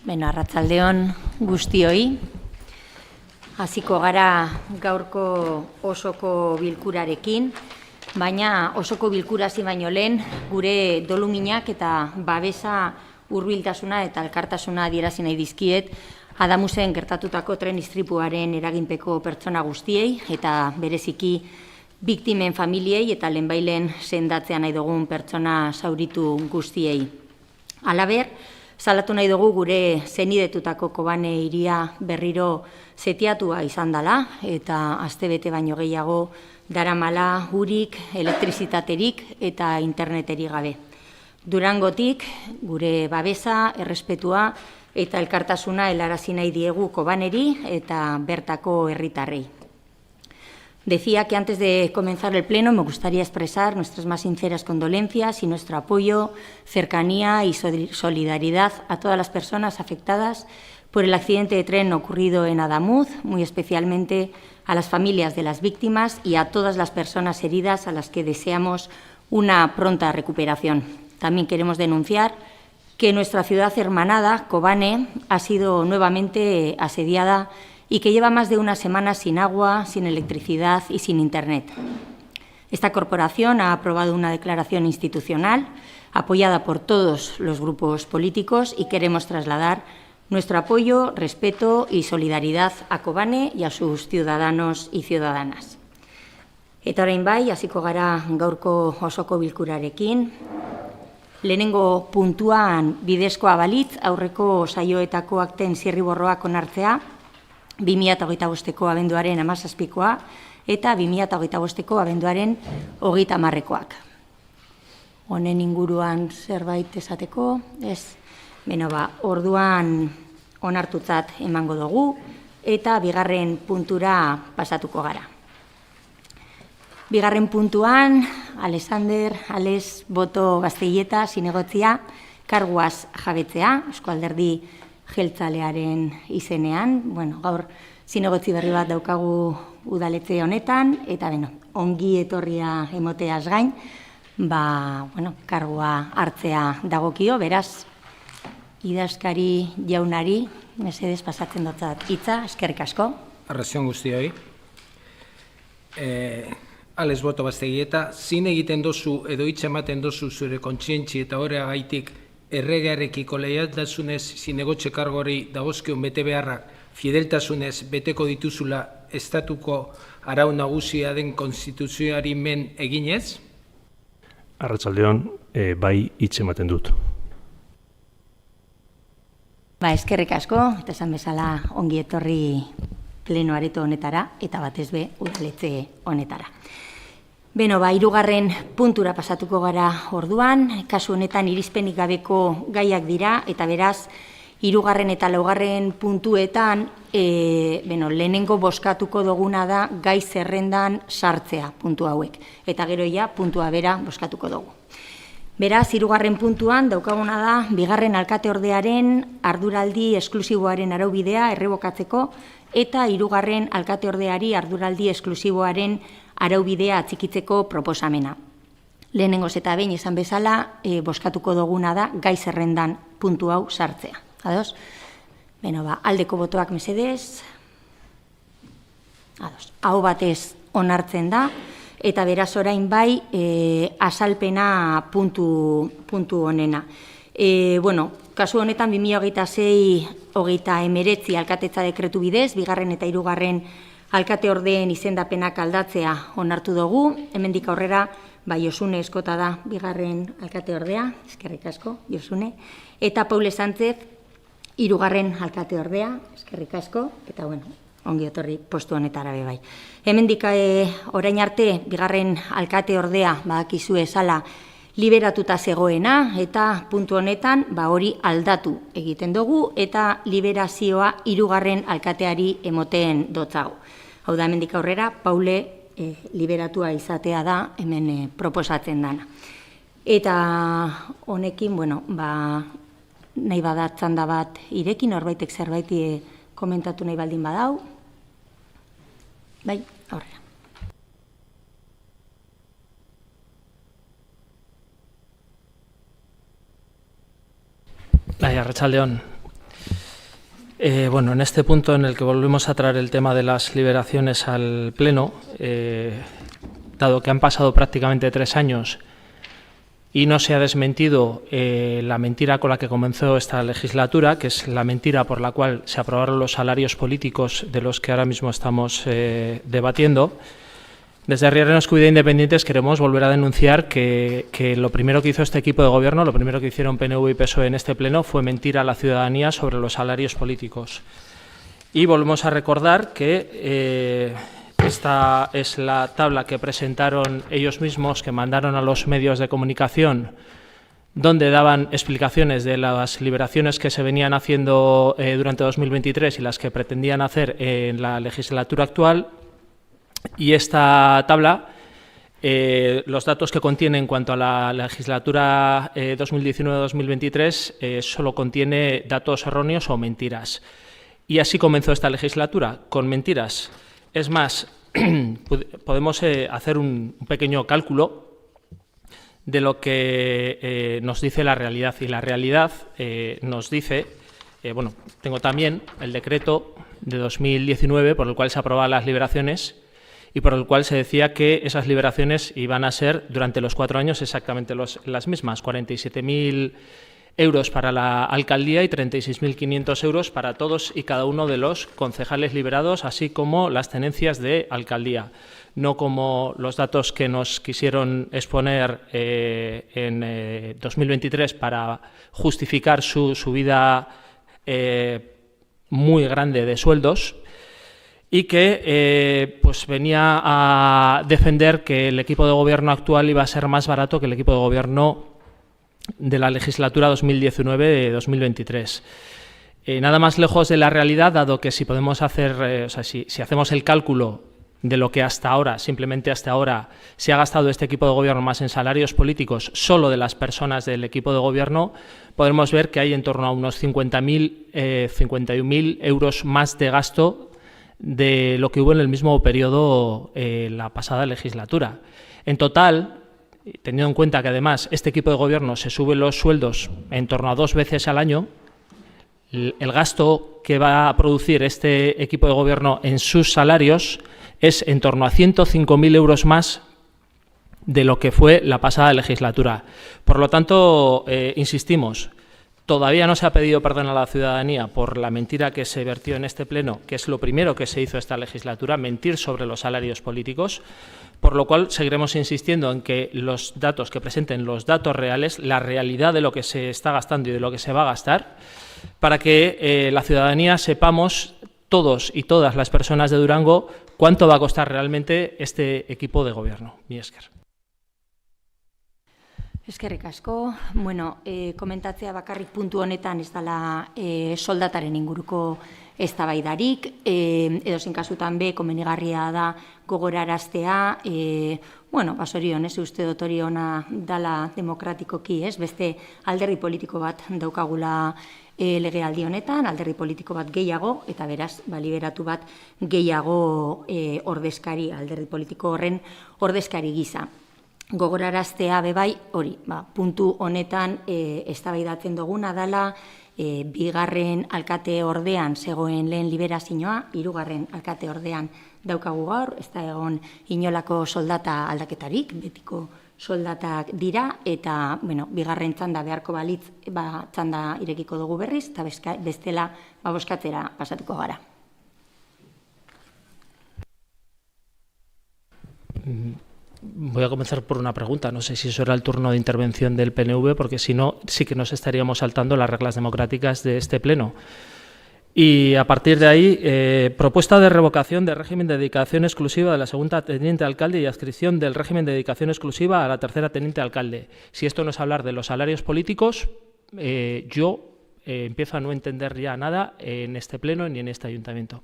Arratsaldeon guztioi. Hasiko gara gaurko osoko bilkurarekin, baina osoko bilkura hasi baino lehen gure doluminak eta babesa, hurbiltasuna eta elkartasuna adierazi nahi dizkiet Adamusen gertatutako tren istripuaren eraginpeko pertsona guztiei eta bereziki biktimen familiei eta lehenbailen sendatzea nahi dugun pertsona zauritu guztiei. Halaber, salatu nahi dugu gure zenidetutako Kobane hiria berriro setiatua izan dela eta astebete baino gehiago daramala urik, elektrizitaterik eta interneterik gabe. Durangotik gure babesa, errespetua eta elkartasuna helarazi nahi diegu Kobaneri eta bertako herritarrei. Decía que antes de comenzar el pleno me gustaría expresar nuestras más sinceras condolencias y nuestro apoyo, cercanía y solidaridad a todas las personas afectadas por el accidente de tren ocurrido en Adamuz, muy especialmente a las familias de las víctimas y a todas las personas heridas a las que deseamos una pronta recuperación. También queremos denunciar que nuestra ciudad hermanada, Kobane, ha sido nuevamente asediada y que lleva más de una semana sin agua, sin electricidad y sin internet. Esta corporación ha aprobado una declaración institucional apoyada por todos los grupos políticos y queremos trasladar nuestro apoyo, respeto y solidaridad a Kobane y a sus ciudadanos y ciudadanas. Eta orain bai, hasiko gara gaurko osoko bilkurarekin. Lehenengo puntuan bidezkoa balitz aurreko saioetako akten zirriborroak onartzea, 2025ko abenduaren 17koa eta 2025ko abenduaren 30koak. Honen inguruan zerbait esateko, ez? Orduan onartutzat emango dugu eta bigarren puntura pasatuko gara. Bigarren puntuan, Alexander Ales Boto Gazteileta zinegotzia karguaz jabetzea, Eusko Alderdi Jeltzalearen izenean. Gaur zinegotzi berri bat daukagu udaletxe honetan, eta ongi etorria emoteaz gain, kargua hartzea dagokio, beraz, idazkari jaunari, mesedez pasatzen dotzat hitza, eskerrik asko. Arratsalde guztioi. Ales Boto Gazteileta, zin egiten dozu edo hitz ematen dozu zure kontzientzi eta horregaitik erregearekiko leialtasunez zinegotxe kargori dagozkion bete beharrak fideltasunez beteko dituzula estatuko arau nagusia den konstituzioari men eginez? Arratsaldeon, bai hitz ematen dut. Eskerrik asko, eta esan bezala ongi etorri pleno areto honetara eta batez be udaletxe honetara. Hirugarren puntura pasatuko gara orduan, kasu honetan irizpenik gabeko gaiak dira, eta beraz, hirugarren eta laugarren puntuetan, lehenengo bozkatuko duguna da gai zerrendan sartzea puntu hauek, eta gero puntua bera bozkatuko dugu. Beraz, hirugarren puntuan daukaguna da, bigarren alkateordearen arduraldi esklusiboaren araubidea errebokatzeko, eta hirugarren alkateordeari arduraldi esklusiboaren araubidea atxikitzeko proposamena. Lehenengoz eta behin esan bezala, bozkatuko duguna da gai zerrendan puntu hau sartzea. Ados? Aldeko botoak mesedez. Ados. Aho batez onartzen da, eta beraz orain bai azalpena puntu honena. Kasu honetan 2026-2019 alkatetza dekretu bidez, bigarren eta hirugarren alkate ordeen izendapenak aldatzea onartu dugu. Hemendik aurrera, Josune Eskota da bigarren alkate ordea, eskerrik asko, Josune, eta Paule Sánchez hirugarren alkate ordea, eskerrik asko, eta ongi etorri postu honetara bai. Hemendik orain arte, bigarren alkate ordea, badakizue esala, liberatuta zegoena, eta puntu honetan hori aldatu egiten dugu, eta liberazioa hirugarren alkateari emoten dotzago. Hau da, hemendik aurrera, Paule liberatua izatea da hemen proposatzen dana. Eta honekin, nahi badat txanda bat irekin, horbaitek zerbait komentatu nahi baldin badau. Bai, aurrera. Arratsalde on. Bueno, en este punto en el que volvemos a traer el tema de las liberaciones al Pleno, dado que han pasado prácticamente 3 años y no se ha desmentido la mentira con la que comenzó esta legislatura, que es la mentira por la cual se aprobaron los salarios políticos de los que ahora mismo estamos debatiendo, desde Riera Escudé Independientes queremos volver a denunciar que lo primero que hizo este equipo de gobierno, lo primero que hicieron PNV y PSOE en este pleno fue mentir a la ciudadanía sobre los salarios políticos. Y volvemos a recordar que esta es la tabla que presentaron ellos mismos, que mandaron a los medios de comunicación, donde daban explicaciones de las liberaciones que se venían haciendo durante 2023 y las que pretendían hacer en la legislatura actual. Y esta tabla, los datos que contiene en cuanto a la legislatura 2019-2023, solo contiene datos erróneos o mentiras. Y así comenzó esta legislatura, con mentiras. Es más, podemos hacer un pequeño cálculo de lo que nos dice la realidad. Y la realidad nos dice, bueno, tengo también el decreto de 2019 por el cual se aprobaban las liberaciones y por el cual se decía que esas liberaciones iban a ser durante los 4 años exactamente las mismas, 47.000 euros para la alcaldía y 36.500 euros para todos y cada uno de los concejales liberados, así como las tenencias de alcaldía, no como los datos que nos quisieron exponer en 2023 para justificar su subida muy grande de sueldos, y que pues venía a defender que el equipo de gobierno actual iba a ser más barato que el equipo de gobierno de la legislatura 2019-2023. Nada más lejos de la realidad, dado que si podemos hacer, si hacemos el cálculo de lo que hasta ahora, simplemente hasta ahora, se ha gastado este equipo de gobierno más en salarios políticos solo de las personas del equipo de gobierno, podremos ver que hay en torno a unos 51.000 euros más de gasto de lo que hubo en el mismo periodo la pasada legislatura. En total, teniendo en cuenta que además este equipo de gobierno se sube los sueldos en torno a 2 veces al año, el gasto que va a producir este equipo de gobierno en sus salarios es en torno a 105.000 euros más de lo que fue la pasada legislatura. Por lo tanto, insistimos, todavía no se ha pedido perdón a la ciudadanía por la mentira que se vertió en este pleno, que es lo primero que se hizo esta legislatura, mentir sobre los salarios políticos, por lo cual seguiremos insistiendo en que los datos que presenten los datos reales, la realidad de lo que se está gastando y de lo que se va a gastar, para que la ciudadanía sepamos, todos y todas las personas de Durango, cuánto va a costar realmente este equipo de gobierno. Mi esker. Eskerrik asko. Bueno, komentatzea bakarrik puntu honetan ez dela soldataren inguruko eztabaidarik, edozein kasutan be komenigarria da gogoraraztea, bueno, basorionez uste dut hori ona dala demokratikoki, ez? Beste alderdi politiko bat daukagula legealdi honetan, alderdi politiko bat gehiago, eta beraz, liberatu bat gehiago ordezkari, alderdi politiko horren ordezkari gisa. Gogoraraztea bebai, hori, puntu honetan eztabaidatzen duguna dela, bigarren alkate ordean zegoen lehen liberazioa, hirugarren alkate ordean daukagu gaur, ez da egon inolako soldata aldaketarik, betiko soldatak dira, eta bigarren txanda beharko balitz, txanda irekiko dugu berriz, eta bestela bozkatzera pasatuko gara. Voy a comenzar por una pregunta. No sé si eso era el turno de intervención del PNV, porque si no, sí que nos estaríamos saltando las reglas democráticas de este pleno. Y a partir de ahí, propuesta de revocación del régimen de dedicación exclusiva de la segunda teniente alcalde y adscripción del régimen de dedicación exclusiva a la tercera teniente alcalde. Si esto no es hablar de los salarios políticos, yo empiezo a no entender ya nada en este pleno ni en este ayuntamiento.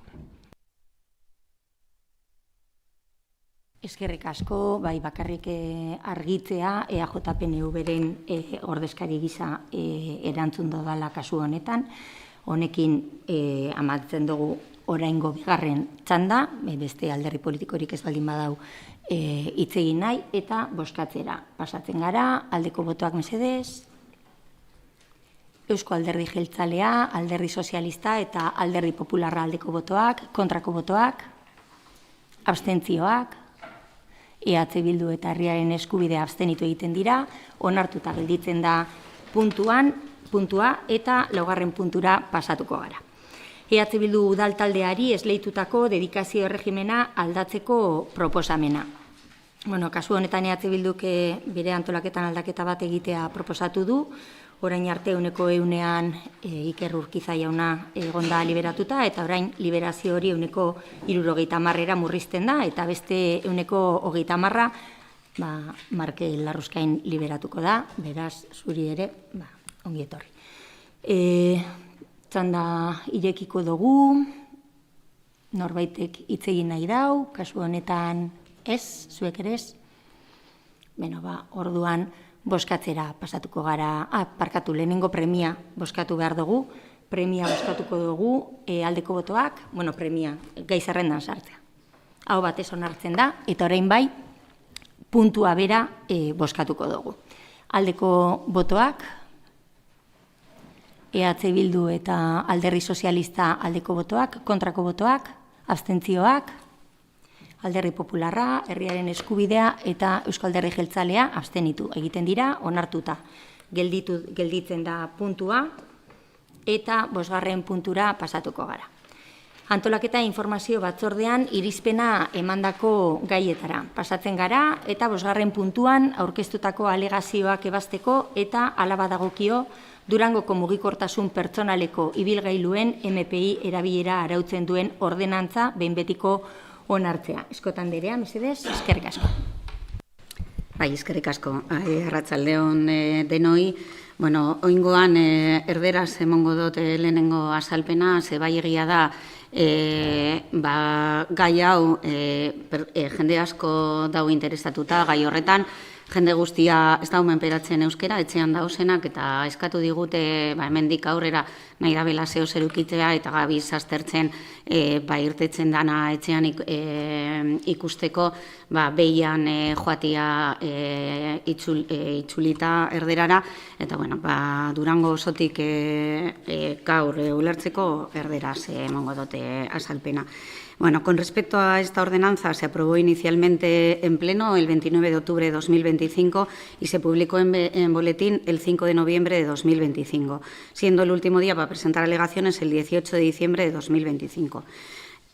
Eskerrik asko, bakarrik argitzea, EAJ-PNV-ren ordezkari gisa erantzun dodala kasu honetan. Honekin amatzen dugu oraingo bigarren txanda, beste alderdi politikorik ez baldin badau hitz egin nahi, eta bozkatzera pasatzen gara, aldeko botoak mesedez. Eusko Alderdi Jeltzalea, Alderdi Sozialista eta Alderdi Popularra aldeko botoak, kontrako botoak, abstentzioak, EH Bildu eta Herriaren Eskubidea abstenitu egiten dira, onartuta gelditzen da puntua eta laugarren puntura pasatuko gara. EH Bildu udal taldeari esleitutako dedikazio erregimena aldatzeko proposamena. Kasu honetan EH Bilduk bere antolaketan aldaketa bat egitea proposatu du, orain arte 100ean Iker Urkiza jauna egonda liberatuta, eta orain liberazio hori 70%era murrizten da, eta beste 130% Markel Larruskain liberatuko da, beraz, zuri ere, ongi etorri. Txanda irekiko dugu, norbaitek hitz egin nahi dau, kasu honetan ez, zuek ere ez. Orduan, boskatzera pasatuko gara, lehenengo premia boskatu behar dugu, premia boskatuko dugu, aldeko botoak, premia, gai zerrendan sartzea. Hau batez onartzen da, eta orain bai, puntua bera boskatuko dugu. Aldeko botoak, EH Bildu eta Alderdi Sozialista aldeko botoak, kontrako botoak, abstentzioak, Alderdi Popularra, Herriaren Eskubidea eta Eusko Alderdi Jeltzalea abstenitu egiten dira, onartuta gelditzen da puntua eta 5. puntura pasatuko gara. Antolaketa informazio batzordean irizpena emandako gaietara pasatzen gara eta 5. puntuan aurkeztutako alegazioak ebazteko eta hala badagokio Durangoko mugikortasun pertsonaleko ibilgailuen MPI erabilera arautzen duen ordenantza behin betiko onartzea. Eskotan derea, mesedez, eskerrik asko. Eskerrik asko. Arratsaldeon denoi. Oingoan erderaz emongo dut lehenengo azalpena, ze bai egia da gai hau jende asko dago interesatuta gai horretan, jende guztia ez da menperatzen euskera, etxean dauzenak, eta eskatu digute hemendik aurrera nahi da bela zeo zerukitzea eta gabiz aztertzen irtetzen dana etxean ikusteko behian joatia itzulita erderara, eta Durango osotik gaur ulertzeko erderaz emango dute azalpena. Con respecto a esta ordenanza, se aprobó inicialmente en pleno el 29 de octubre de 2025 y se publicó en boletín el 5 de noviembre de 2025, siendo el último día para presentar alegaciones el 18 de diciembre de 2025.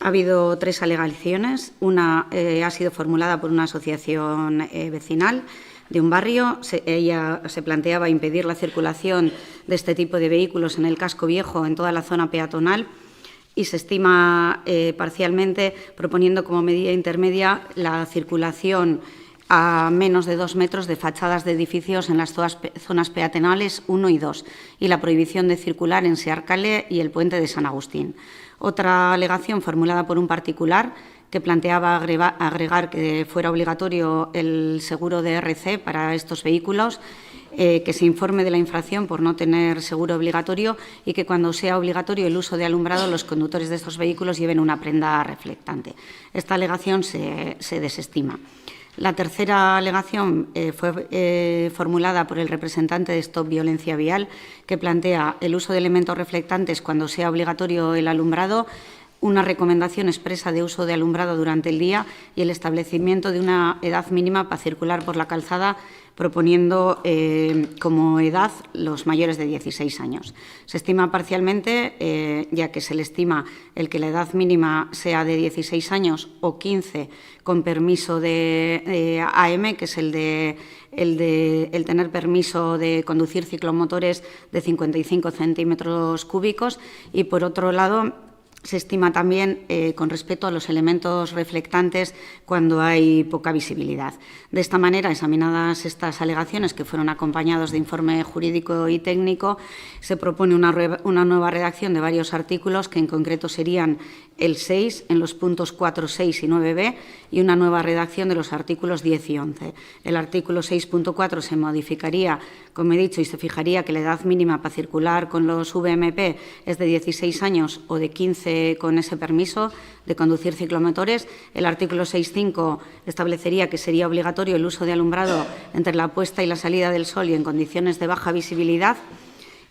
Ha habido 3 alegaciones. Una ha sido formulada por una asociación vecinal de un barrio. Ella se planteaba impedir la circulación de este tipo de vehículos en el casco viejo en toda la zona peatonal, y se estima parcialmente proponiendo como medida intermedia la circulación a menos de 2 metros de fachadas de edificios en las zonas peatonales 1 y 2 y la prohibición de circular en Searcale y el puente de San Agustín. Otra alegación formulada por un particular que planteaba agregar que fuera obligatorio el seguro de RC para estos vehículos, que se informe de la infracción por no tener seguro obligatorio y que cuando sea obligatorio el uso de alumbrado los conductores de estos vehículos lleven una prenda reflectante. Esta alegación se desestima. La tercera alegación fue formulada por el representante de Stop Violencia Vial, que plantea el uso de elementos reflectantes cuando sea obligatorio el alumbrado, una recomendación expresa de uso de alumbrado durante el día y el establecimiento de una edad mínima para circular por la calzada, proponiendo como edad los mayores de 16 años. Se estima parcialmente, ya que se le estima el que la edad mínima sea de 16 años o 15 con permiso de AM, que es el tener permiso de conducir ciclomotores de 55 centímetros cúbicos, y por otro lado se estima también con respecto a los elementos reflectantes cuando hay poca visibilidad. De esta manera, examinadas estas alegaciones, que fueron acompañados de informe jurídico y técnico, se propone una nueva redacción de varios artículos, que en concreto serían el 6 en los puntos 4, 6 y 9b, y una nueva redacción de los artículos 10 y 11. El artículo 6.4 se modificaría, como he dicho, y se fijaría que la edad mínima para circular con los VMP es de 16 años o de 15 con ese permiso de conducir ciclomotores. El artículo 6.5 establecería que sería obligatorio el uso de alumbrado entre la puesta y la salida del sol y en condiciones de baja visibilidad.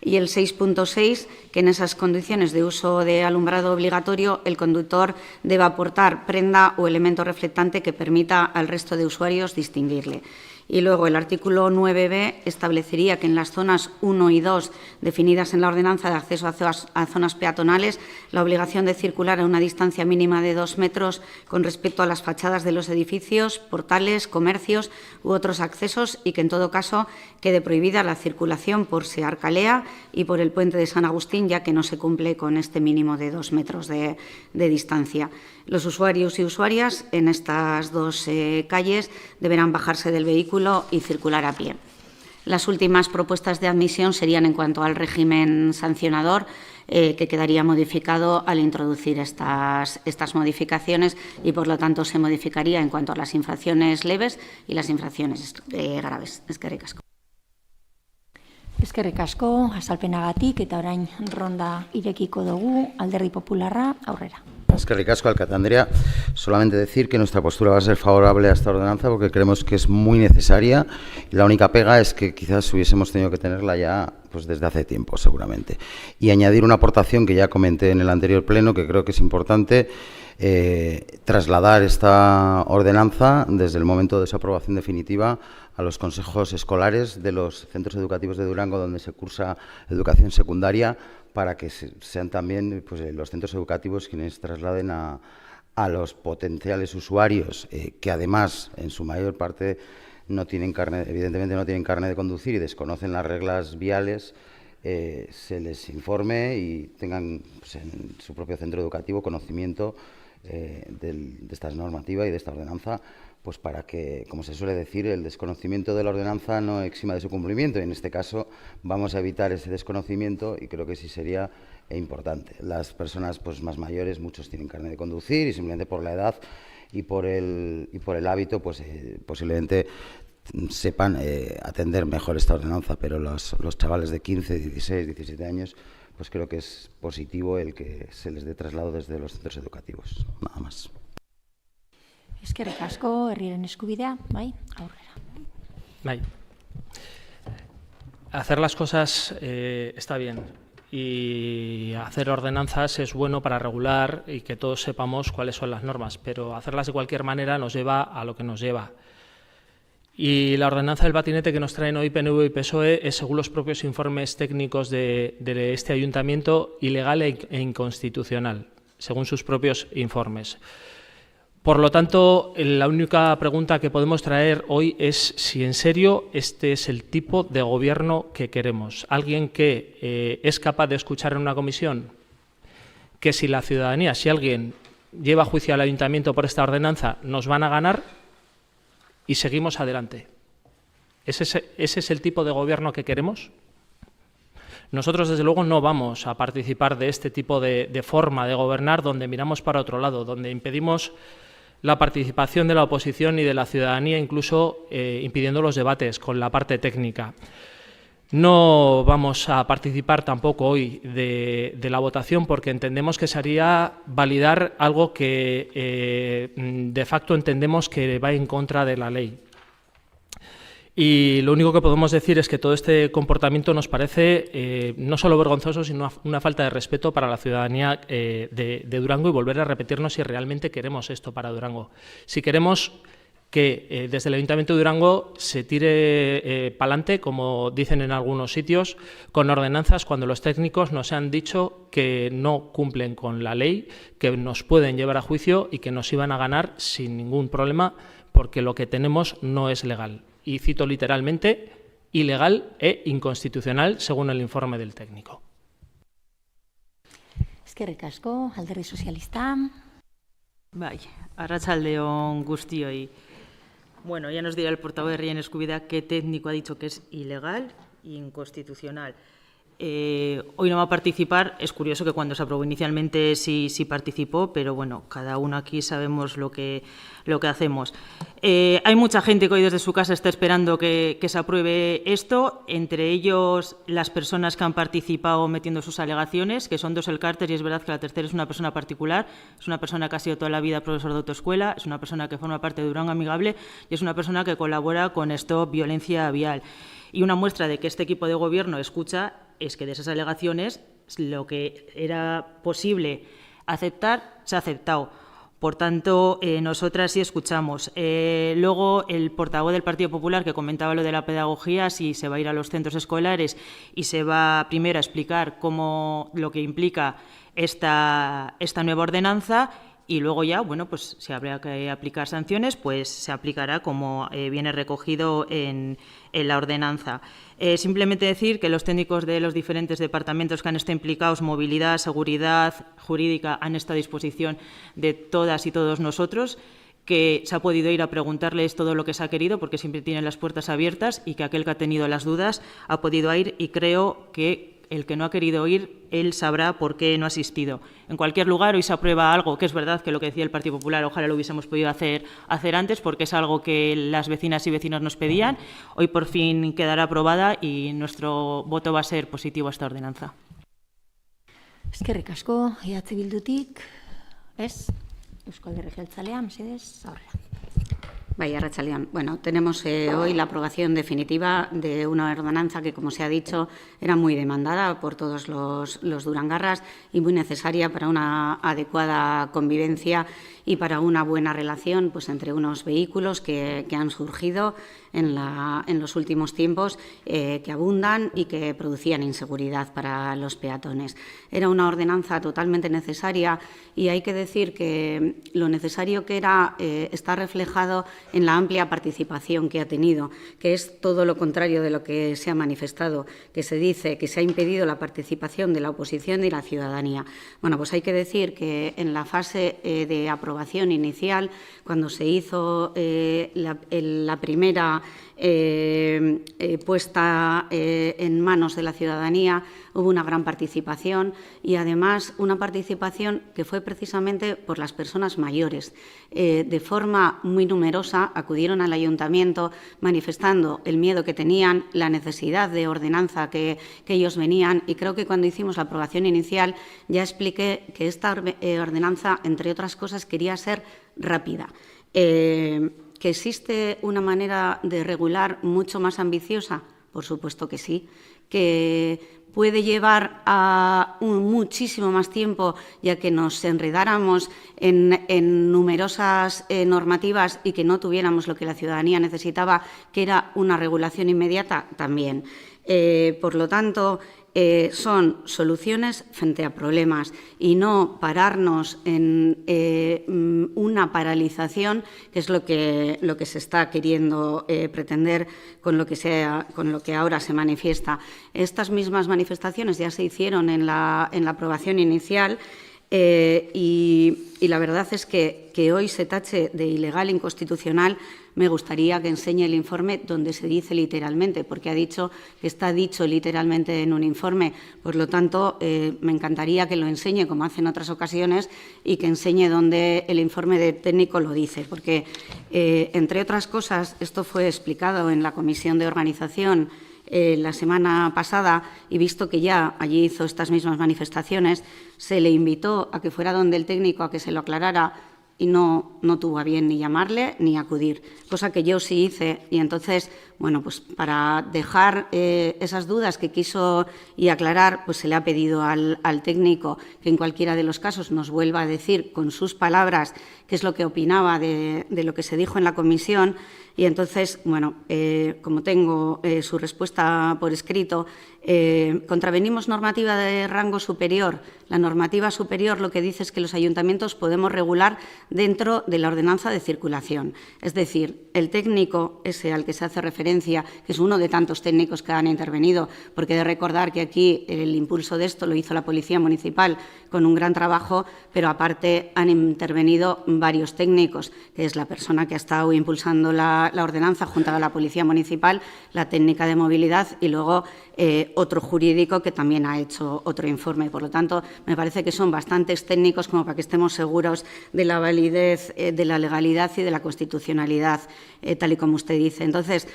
Y el 6.6, que en esas condiciones de uso de alumbrado obligatorio el conductor deba aportar prenda o elemento reflectante que permita al resto de usuarios distinguirle. Y luego el artículo 9b establecería que en las zonas 1 y 2 definidas en la ordenanza de acceso a zonas peatonales, la obligación de circular a una distancia mínima de 2 metros con respecto a las fachadas de los edificios, portales, comercios u otros accesos y que en todo caso quede prohibida la circulación por Searcalea y por el puente de San Agustín, ya que no se cumple con este mínimo de 2 metros de distancia. Los usuarios y usuarias en estas dos calles deberán bajarse del vehículo y circular a pie. Las últimas propuestas de admisión serían en cuanto al régimen sancionador, que quedaría modificado al introducir estas modificaciones y, por lo tanto, se modificaría en cuanto a las infracciones leves y las infracciones graves. Eskerrik asko. Eskerrik asko, azalpenagatik, eta orain ronda irekiko dugu, Alderdi Popularra, aurrera. Eskerrik asko, alcalde Andrea. Solamente decir que nuestra postura va a ser favorable a esta ordenanza porque creemos que es muy necesaria y la única pega es que quizás hubiésemos tenido que tenerla ya pues desde hace tiempo, seguramente. Y añadir una aportación que ya comenté en el anterior pleno, que creo que es importante, trasladar esta ordenanza desde el momento de su aprobación definitiva a los consejos escolares de los centros educativos de Durango donde se cursa educación secundaria, para que sean también pues, los centros educativos quienes trasladen a los potenciales usuarios, que además en su mayor parte no tienen evidentemente no tienen carnet de conducir y desconocen las reglas viales, se les informe y tengan pues, en su propio centro educativo conocimiento de esta normativa y de esta ordenanza, pues para que, como se suele decir, el desconocimiento de la ordenanza no exima de su cumplimiento. Y en este caso vamos a evitar ese desconocimiento y creo que sí sería importante. Las personas pues, más mayores, muchos tienen carnet de conducir y simplemente por la edad y por el hábito, pues posiblemente sepan atender mejor esta ordenanza, pero los chavales de 15, 16, 17 años, pues creo que es positivo el que se les dé traslado desde los centros educativos. Nada más. Eskerrik asko, herriaren eskubidea, bai, aurrera. Bai. Hacer las cosas está bien y hacer ordenanzas es bueno para regular y que todos sepamos cuáles son las normas, pero hacerlas de cualquier manera nos lleva a lo que nos lleva. Y la ordenanza del patinete que nos traen hoy PNV y PSOE es, según los propios informes técnicos de este ayuntamiento, ilegal e inconstitucional, según sus propios informes. Por lo tanto, la única pregunta que podemos traer hoy es si en serio este es el tipo de gobierno que queremos. Alguien que es capaz de escuchar en una comisión que si la ciudadanía, si alguien lleva a juicio al ayuntamiento por esta ordenanza, nos van a ganar y seguimos adelante. ¿Ese es el tipo de gobierno que queremos? Nosotros, desde luego, no vamos a participar de este tipo de forma de gobernar donde miramos para otro lado, donde impedimos la participación de la oposición y de la ciudadanía, incluso impidiendo los debates con la parte técnica. No vamos a participar tampoco hoy de la votación porque entendemos que sería validar algo que de facto entendemos que va en contra de la ley. Y lo único que podemos decir es que todo este comportamiento nos parece no solo vergonzoso, sino una falta de respeto para la ciudadanía de Durango y volver a repetirnos si realmente queremos esto para Durango. Si queremos que desde el Ayuntamiento de Durango se tire para adelante, como dicen en algunos sitios, con ordenanzas cuando los técnicos nos han dicho que no cumplen con la ley, que nos pueden llevar a juicio y que nos iban a ganar sin ningún problema porque lo que tenemos no es legal. Y cito literalmente, ilegal e inconstitucional, según el informe del técnico. Eskerrik asko, Alderdi Sozialista. Bai, arratsaldeon guztioi. Bueno, ya nos dirá el portavoz de Herriaren Eskubidea qué técnico ha dicho que es ilegal e inconstitucional. Hoy no va a participar. Es curioso que cuando se aprobó inicialmente sí participó, pero bueno, cada uno aquí sabemos lo que hacemos. Hay mucha gente que hoy desde su casa está esperando que se apruebe esto, entre ellos las personas que han participado metiendo sus alegaciones, que son 2 elkartes, y es verdad que la tercera es una persona particular, es una persona que ha sido toda la vida profesor de autoescuela, es una persona que forma parte de Durango Amigable y es una persona que colabora con Stop Violencia Vial. Y una muestra de que este equipo de gobierno escucha es que de esas alegaciones lo que era posible aceptar se ha aceptado. Por tanto, nosotras sí escuchamos. Luego, el portavoz del Partido Popular, que comentaba lo de la pedagogía, si se va a ir a los centros escolares y se va primero a explicar lo que implica esta nueva ordenanza, y luego ya, bueno, pues si habrá que aplicar sanciones, pues se aplicará como viene recogido en la ordenanza. Simplemente decir que los técnicos de los diferentes departamentos que han estado implicados, movilidad, seguridad jurídica, han estado a disposición de todas y todos nosotros, que se ha podido ir a preguntarles todo lo que se ha querido, porque siempre tienen las puertas abiertas, y que aquel que ha tenido las dudas ha podido ir, y creo que el que no ha querido ir, él sabrá por qué no ha asistido. En cualquier lugar, hoy se aprueba algo, que es verdad que lo que decía el Partido Popular, ojalá lo hubiésemos podido hacer antes, porque es algo que las vecinas y vecinos nos pedían. Hoy por fin quedará aprobada y nuestro voto va a ser positivo a esta ordenanza. Eskerrik asko, EH Bildutik, ez? Eusko Alderdi Jeltzalea, mesedez, aurrera. Vaya, Arratsaldeon. Bueno, tenemos hoy la aprobación definitiva de una ordenanza que, como se ha dicho, era muy demandada por todos los durangarras y muy necesaria para una adecuada convivencia y para una buena relación, pues, entre unos vehículos que han surgido en los últimos tiempos, que abundan y que producían inseguridad para los peatones. Era una ordenanza totalmente necesaria, y hay que decir que lo necesario que era está reflejado en la amplia participación que ha tenido, que es todo lo contrario de lo que se ha manifestado, que se dice que se ha impedido la participación de la oposición y la ciudadanía. Bueno, pues hay que decir que en la fase de aprobación inicial, cuando se hizo la primera puesta en manos de la ciudadanía, hubo una gran participación, y además una participación que fue precisamente por las personas mayores. De forma muy numerosa acudieron al ayuntamiento manifestando el miedo que tenían, la necesidad de ordenanza que ellos venían, y creo que cuando hicimos la aprobación inicial ya expliqué que esta ordenanza, entre otras cosas, quería ser rápida. ¿Que existe una manera de regular mucho más ambiciosa? Por supuesto que sí. ¿Que puede llevar a muchísimo más tiempo, ya que nos enredáramos en numerosas normativas y que no tuviéramos lo que la ciudadanía necesitaba, que era una regulación inmediata? También. Por lo tanto, son soluciones frente a problemas, y no pararnos en una paralización, que es lo que se está queriendo pretender con lo que ahora se manifiesta. Estas mismas manifestaciones ya se hicieron en la aprobación inicial, y la verdad es que hoy se tache de ilegal e inconstitucional. Me gustaría que enseñe el informe donde se dice literalmente, porque ha dicho que está dicho literalmente en un informe. Por lo tanto, me encantaría que lo enseñe, como hace en otras ocasiones, y que enseñe donde el informe de técnico lo dice, porque, entre otras cosas, esto fue explicado en la Comisión de Organización la semana pasada, y visto que ya allí hizo estas mismas manifestaciones, se le invitó a que fuera donde el técnico a que se lo aclarara, y no tuvo a bien ni llamarle ni acudir, cosa que yo sí hice. Y entonces, bueno, pues para dejar esas dudas que quiso y aclarar, pues se le ha pedido al técnico que en cualquiera de los casos nos vuelva a decir con sus palabras qué es lo que opinaba de lo que se dijo en la comisión. Y entonces, bueno, como tengo su respuesta por escrito, contravenimos normativa de rango superior. La normativa superior lo que dice es que los ayuntamientos podemos regular dentro de la ordenanza de circulación. Es decir, el técnico ese al que se hace referencia, que es uno de tantos técnicos que han intervenido, porque he de recordar que aquí el impulso de esto lo hizo la Policía Municipal con un gran trabajo, pero aparte han intervenido varios técnicos, que es la persona que ha estado impulsando la ordenanza junto a la Policía Municipal, la técnica de movilidad, y luego otro jurídico que también ha hecho otro informe. Por lo tanto, me parece que son bastantes técnicos como para que estemos seguros de la validez, de la legalidad y de la constitucionalidad, tal y como usted dice. Entonces,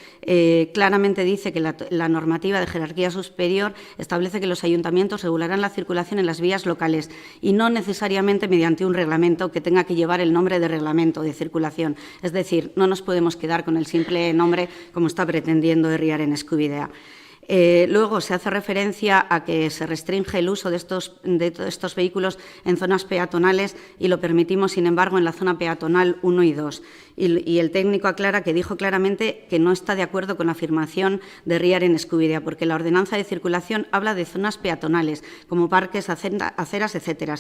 claramente dice que la normativa de jerarquía superior establece que los ayuntamientos regularán la circulación en las vías locales, y no necesariamente mediante un reglamento que tenga que llevar el nombre de reglamento de circulación. Es decir, no nos podemos quedar con el simple nombre como está pretendiendo Herriaren Eskubidea. Luego se hace referencia a que se restringe el uso de estos vehículos en zonas peatonales y lo permitimos, sin embargo, en la zona peatonal 1 y 2. Y el técnico aclara que dijo claramente que no está de acuerdo con la afirmación de Riaren Eskubidea, porque la ordenanza de circulación habla de zonas peatonales, como parques, aceras, etcétera.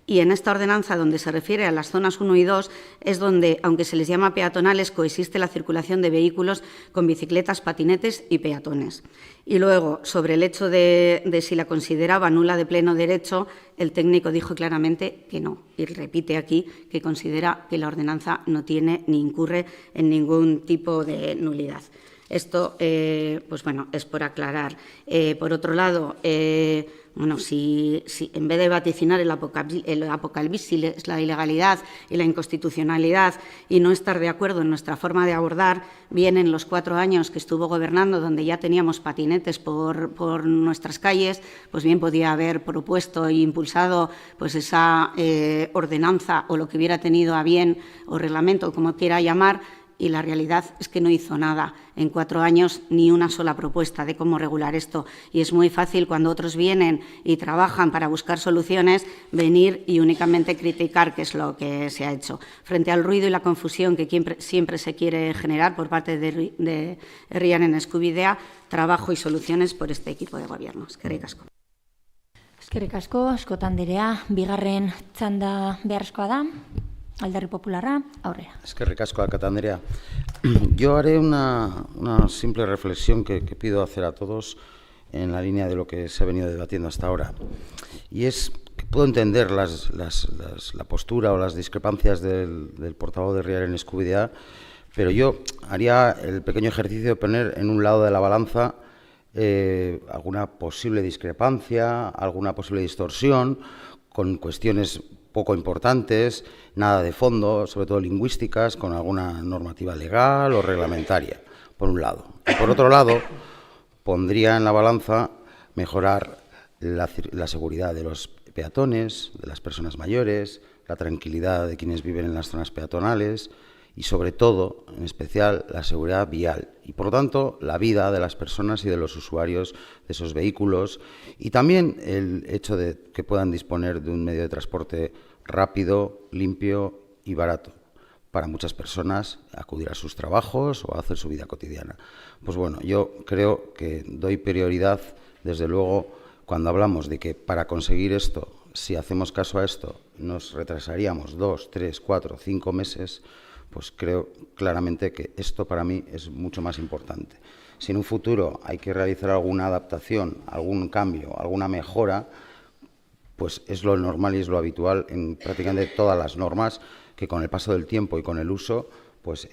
Y en esta ordenanza, donde se refiere a las zonas 1 y 2, es donde, aunque se les llama peatonales, coexiste la circulación de vehículos con bicicletas, patinetes y peatones. Y luego, sobre el hecho de si la consideraba nula de pleno derecho, el técnico dijo claramente que no. Y repite aquí que considera que la ordenanza no tiene ni incurre en ningún tipo de nulidad. Esto, pues bueno, es por aclarar. Por otro lado, bueno, si en vez de vaticinar el apocalipsis, la ilegalidad y la inconstitucionalidad y no estar de acuerdo en nuestra forma de abordar, vienen los 4 años que estuvo gobernando, donde ya teníamos patinetes por nuestras calles, pues bien podía haber propuesto e impulsado pues esa ordenanza o lo que hubiera tenido a bien, o reglamento, como quiera llamar, y la realidad es que no hizo nada. En 4 años ni una sola propuesta de cómo regular esto. Y es muy fácil, cuando otros vienen y trabajan para buscar soluciones, venir y únicamente criticar qué es lo que se ha hecho. Frente al ruido y la confusión que siempre se quiere generar por parte de Riaren Eskubidea, trabajo y soluciones por este equipo de gobierno. Eskerrik asko. Eskerrik asko, Askot anderea, bigarren txanda beharrezkoa da. Alderdi Popularra, aurrera. Eskerrik asko, Alkate Andrea. Yo haré una simple reflexión que pido hacer a todos en la línea de lo que se ha venido debatiendo hasta ahora. Y es que puedo entender la postura o las discrepancias del portavoz de Riaren Eskubidea, pero yo haría el pequeño ejercicio de poner en un lado de la balanza alguna posible discrepancia, alguna posible distorsión con cuestiones poco importantes, nada de fondo, sobre todo lingüísticas, con alguna normativa legal o reglamentaria, por un lado. Y por otro lado, pondría en la balanza mejorar la seguridad de los peatones, de las personas mayores, la tranquilidad de quienes viven en las zonas peatonales y, sobre todo, en especial, la seguridad vial y, por lo tanto, la vida de las personas y de los usuarios de esos vehículos, y también el hecho de que puedan disponer de un medio de transporte rápido, limpio y barato para muchas personas acudir a sus trabajos o a hacer su vida cotidiana. Pues bueno, yo creo que doy prioridad, desde luego, cuando hablamos de que para conseguir esto, si hacemos caso a esto, nos retrasaríamos 2, 3, 4, 5 meses, pues creo claramente que esto para mí es mucho más importante. Si en un futuro hay que realizar alguna adaptación, algún cambio, alguna mejora, pues es lo normal y es lo habitual en prácticamente todas las normas, que con el paso del tiempo y con el uso, pues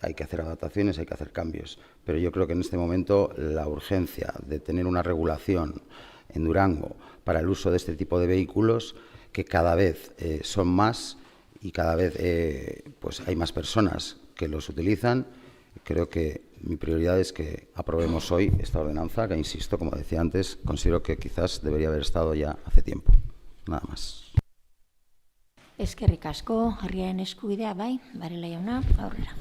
hay que hacer adaptaciones, hay que hacer cambios. Pero yo creo que en este momento la urgencia de tener una regulación en Durango para el uso de este tipo de vehículos, que cada vez son más y cada vez pues hay más personas que los utilizan, creo que mi prioridad es que aprobemos hoy esta ordenanza, que, insisto, como decía antes, considero que quizás debería haber estado ya hace tiempo. Nada más. Eskerrik asko, Riaren Eskubidea, bai, Varela jauna, aurrera.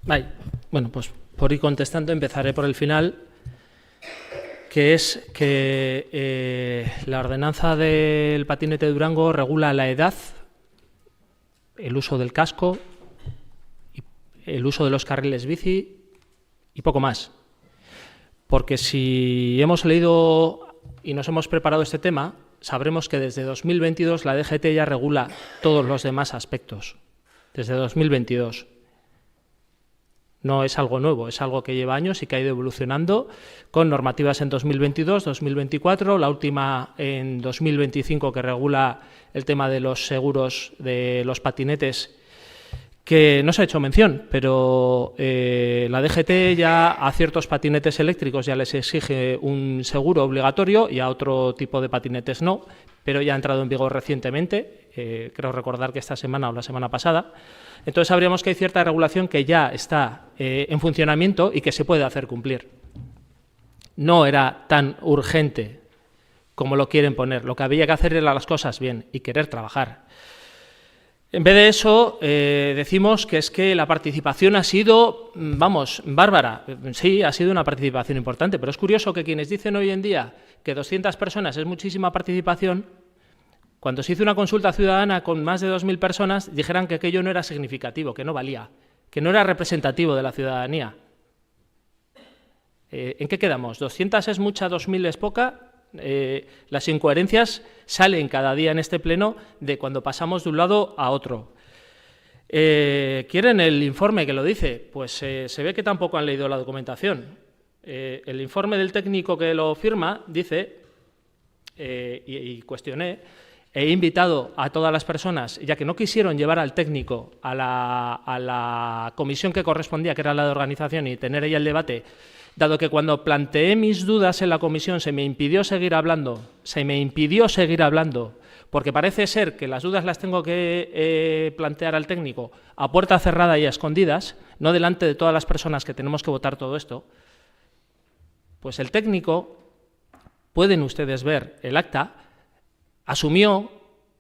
Bai, bueno, pues por ir contestando empezaré por el final, que es que la ordenanza del patinete de Durango regula la edad, el uso del casco, el uso de los carriles bici y poco más. Porque si hemos leído y nos hemos preparado este tema, sabremos que desde 2022 la DGT ya regula todos los demás aspectos. Desde 2022. No es algo nuevo, es algo que lleva años y que ha ido evolucionando con normativas en 2022, 2024, la última en 2025 que regula el tema de los seguros de los patinetes, que no se ha hecho mención, pero la DGT ya a ciertos patinetes eléctricos ya les exige un seguro obligatorio y a otro tipo de patinetes no, pero ya ha entrado en vigor recientemente, creo recordar que esta semana o la semana pasada. Entonces sabríamos que hay cierta regulación que ya está en funcionamiento y que se puede hacer cumplir. No era tan urgente como lo quieren poner, lo que había que hacer era las cosas bien y querer trabajar. En vez de eso, decimos que es que la participación ha sido, vamos, bárbara. Sí, ha sido una participación importante, pero es curioso que quienes dicen hoy en día que 200 personas es muchísima participación, cuando se hizo una consulta ciudadana con más de 2.000 personas, dijeran que aquello no era significativo, que no valía, que no era representativo de la ciudadanía. ¿En qué quedamos? ¿200 es mucha, 2.000 es poca? Las incoherencias salen cada día en este pleno de cuando pasamos de un lado a otro. ¿Quieren el informe que lo dice? Pues se ve que tampoco han leído la documentación. El informe del técnico que lo firma dice, y cuestioné, he invitado a todas las personas, ya que no quisieron llevar al técnico a la comisión que correspondía, que era la de organización, y tener ahí el debate, dado que cuando planteé mis dudas en la comisión se me impidió seguir hablando, porque parece ser que las dudas las tengo que plantear al técnico a puerta cerrada y a escondidas, no delante de todas las personas que tenemos que votar todo esto, pues el técnico, pueden ustedes ver el acta, asumió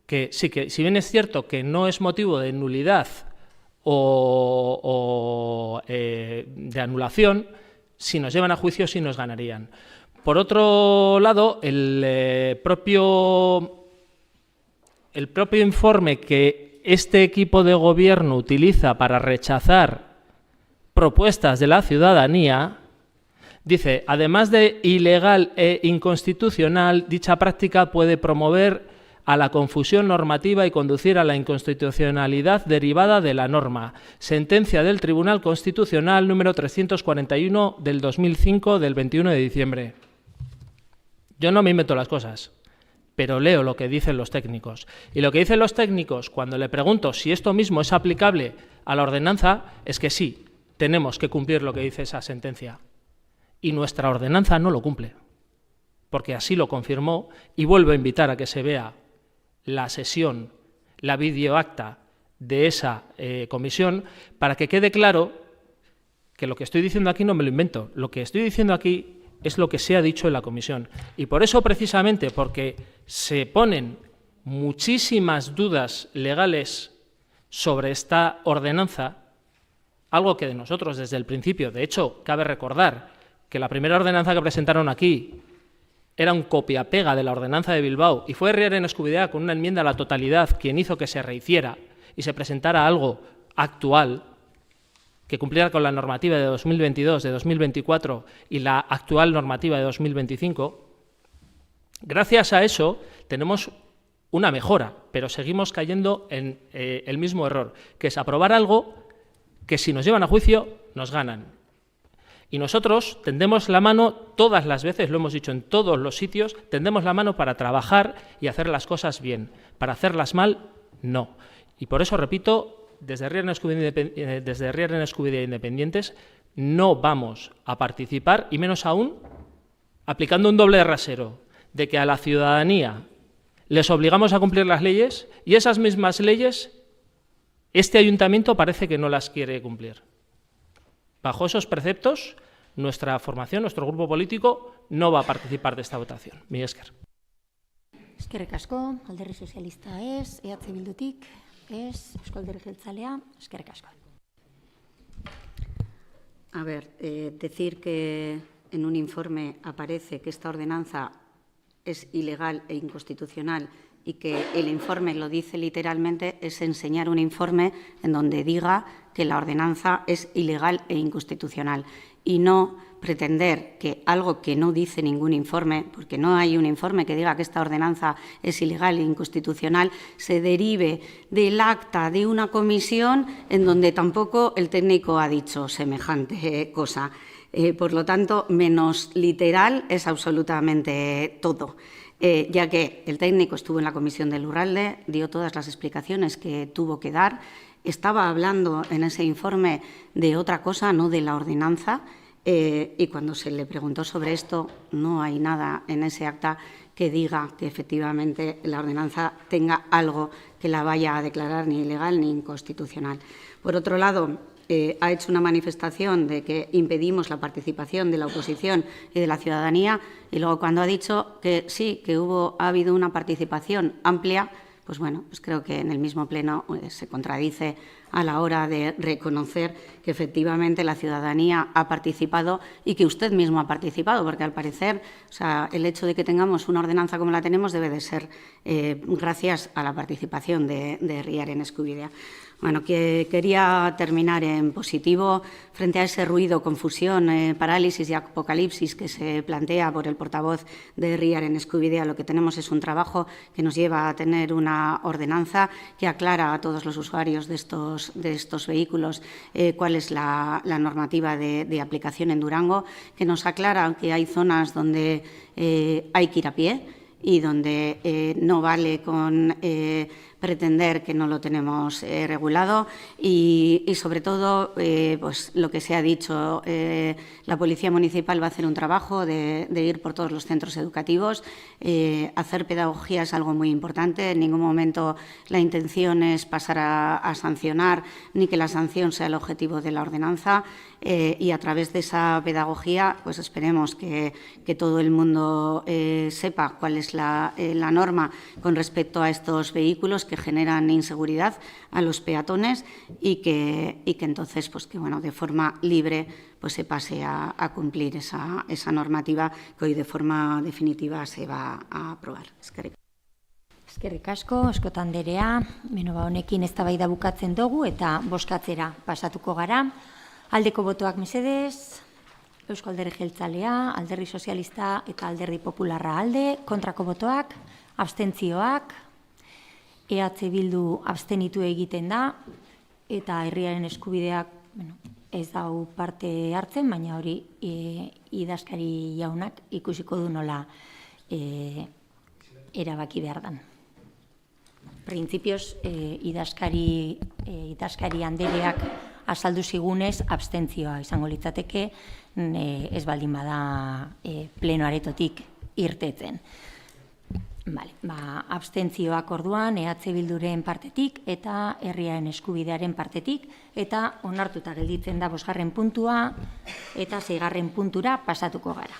que sí, que si bien es cierto que no es motivo de nulidad o de anulación, si nos llevan a juicio sí nos ganarían. Por otro lado, el propio informe que este equipo de gobierno utiliza para rechazar propuestas de la ciudadanía dice, además de ilegal e inconstitucional, dicha práctica puede promover a la confusión normativa y conducir a la inconstitucionalidad derivada de la norma. Sentencia del Tribunal Constitucional número 341 del 2005 del 21 de diciembre. Yo no me invento las cosas, pero leo lo que dicen los técnicos. Y lo que dicen los técnicos, cuando le pregunto si esto mismo es aplicable a la ordenanza, es que sí, tenemos que cumplir lo que dice esa sentencia. Y nuestra ordenanza no lo cumple, porque así lo confirmó, y vuelvo a invitar a que se vea la sesión, la videoacta de esa comisión, para que quede claro que lo que estoy diciendo aquí no me lo invento, lo que estoy diciendo aquí es lo que se ha dicho en la comisión. Y por eso, precisamente, porque se ponen muchísimas dudas legales sobre esta ordenanza, algo que de nosotros desde el principio, de hecho, cabe recordar que la primera ordenanza que presentaron aquí era un copia-pega de la ordenanza de Bilbao, y fue Rieren Escubidea con una enmienda a la totalidad quien hizo que se rehiciera y se presentara algo actual que cumpliera con la normativa de 2022, de 2024 y la actual normativa de 2025. Gracias a eso tenemos una mejora, pero seguimos cayendo en el mismo error, que es aprobar algo que si nos llevan a juicio nos ganan. Y nosotros tendemos la mano todas las veces, lo hemos dicho en todos los sitios, tendemos la mano para trabajar y hacer las cosas bien. Para hacerlas mal, no. Y por eso, repito, desde Rieren Escubidea Independientes no vamos a participar, y menos aún aplicando un doble rasero, de que a la ciudadanía les obligamos a cumplir las leyes y esas mismas leyes este ayuntamiento parece que no las quiere cumplir. Bajo esos preceptos, nuestra formación, nuestro grupo político, no va a participar de esta votación. Mi esker. Eskerrik asko, Alderdi Sozialista ez, EH Bildutik ez, Eusko Alderdi Jeltzalea, eskerrik asko. A ver, decir que en un informe aparece que esta ordenanza es ilegal e inconstitucional y que el informe lo dice literalmente es enseñar un informe en donde diga que la ordenanza es ilegal e inconstitucional, y no pretender que algo que no dice ningún informe, porque no hay un informe que diga que esta ordenanza es ilegal e inconstitucional, se derive del acta de una comisión en donde tampoco el técnico ha dicho semejante cosa. Por lo tanto, menos literal es absolutamente todo. Ya que el técnico estuvo en la comisión del Lurralde, dio todas las explicaciones que tuvo que dar, estaba hablando en ese informe de otra cosa, no de la ordenanza, y cuando se le preguntó sobre esto, no hay nada en ese acta que diga que efectivamente la ordenanza tenga algo que la vaya a declarar ni ilegal ni inconstitucional. Por otro lado, ha hecho una manifestación de que impedimos la participación de la oposición y de la ciudadanía, y luego cuando ha dicho que sí, que ha habido una participación amplia, pues bueno, pues creo que en el mismo pleno se contradice a la hora de reconocer que efectivamente la ciudadanía ha participado y que usted mismo ha participado, porque al parecer, o sea, el hecho de que tengamos una ordenanza como la tenemos debe de ser gracias a la participación de Herriaren Eskubidea. Bueno, que quería terminar en positivo frente a ese ruido, confusión, parálisis y apocalipsis que se plantea por el portavoz de Herriaren Eskubidea. Lo que tenemos es un trabajo que nos lleva a tener una ordenanza que aclara a todos los usuarios de estos vehículos cuál es la normativa de aplicación en Durango, que nos aclara que hay zonas donde hay que ir a pie y donde no vale con pretender que no lo tenemos regulado y sobre todo, pues lo que se ha dicho, la Policía Municipal va a hacer un trabajo de ir por todos los centros educativos. Hacer pedagogía es algo muy importante. En ningún momento la intención es pasar a sancionar ni que la sanción sea el objetivo de la ordenanza. Y a través de esa pedagogía, pues esperemos que todo el mundo sepa cuál es la norma con respecto a estos vehículos que generan inseguridad a los peatones y que entonces, pues que bueno, de forma libre pues se pase a cumplir esa normativa que hoy de forma definitiva se va a aprobar. Eskerrik asko, askotan anderea, honekin eztabaida bukatzen dugu eta bozkatzera pasatuko gara. Aldeko botoak mesedez, Eusko Alderdi Jeltzalea, Alderdi Sozialista eta Alderdi Popularra alde, kontrako botoak, abstentzioak, EH Bildu abstenitu egiten da, eta Herriaren Eskubideak ez dau parte hartzen, baina hori idazkari jaunak ikusiko du nola erabaki behar dan. Printzipioz, idazkari andereak azaldu zigunez abstentzioa izango litzateke, ez baldin bada pleno aretotik irtetzen. Abstentzioak orduan EH Bilduren partetik eta Herriaren Eskubidearen partetik, eta onartuta gelditzen da 5. puntua eta 6. puntura pasatuko gara.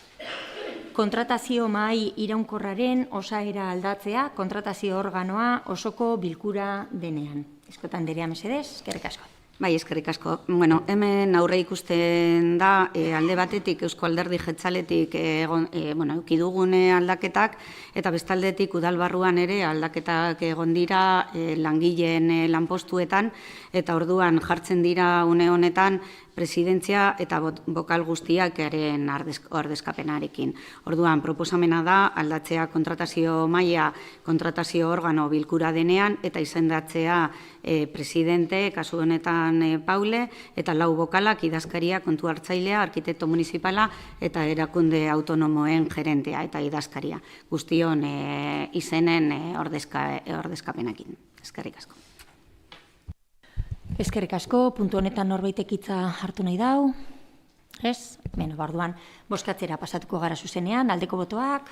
Kontratazio mahai iraunkorraren osaera aldatzea, kontratazio organoa osoko bilkura denean. Eskotan anderea mesedez, eskerrik asko. Bai, eskerrik asko. Bueno, hemen aurre ikusten da, alde batetik Eusko Alderdi Jeltzaletik eduki dugun aldaketak, eta bestaldetik udalbarruan ere aldaketak egon dira langileen lanpostuetan, eta orduan jartzen dira une honetan presidentzia eta bokal guztiakaren ordezkapenarekin. Orduan, proposamena da aldatzea kontratazio maila, kontratazio organo bilkura denean, eta izendatzea presidente, kasu honetan Paule, eta 4 bokalak, idazkaria, kontu hartzailea, arkitekto municipala, eta erakunde autonomoen gerentea eta idazkaria. Guztion izenen ordezkapenakin. Eskerrik asko. Eskerrik asko, puntu honetan norbaitek hitza hartu nahi dau. Ez? Orduan, bozkatzera pasatuko gara zuzenean, aldeko botoak,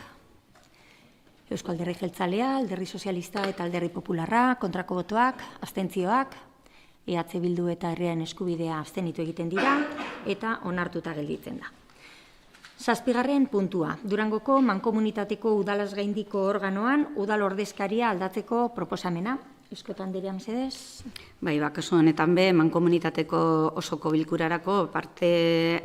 Eusko Alderdi Jeltzalea, Alderdi Sozialista eta Alderdi Popularra, kontrako botoak, abstentzioak, EH Bildu eta Herriaren Eskubidea abstenitu egiten dira, eta onartuta gelditzen da. 7. puntua, Durangoko mankomunitateko udalaz gaindiko organoan udal ordezkaria aldatzeko proposamena. Eskotan anderea mesedez. Bai, kasu honetan mankomunitateko osoko bilkurarako parte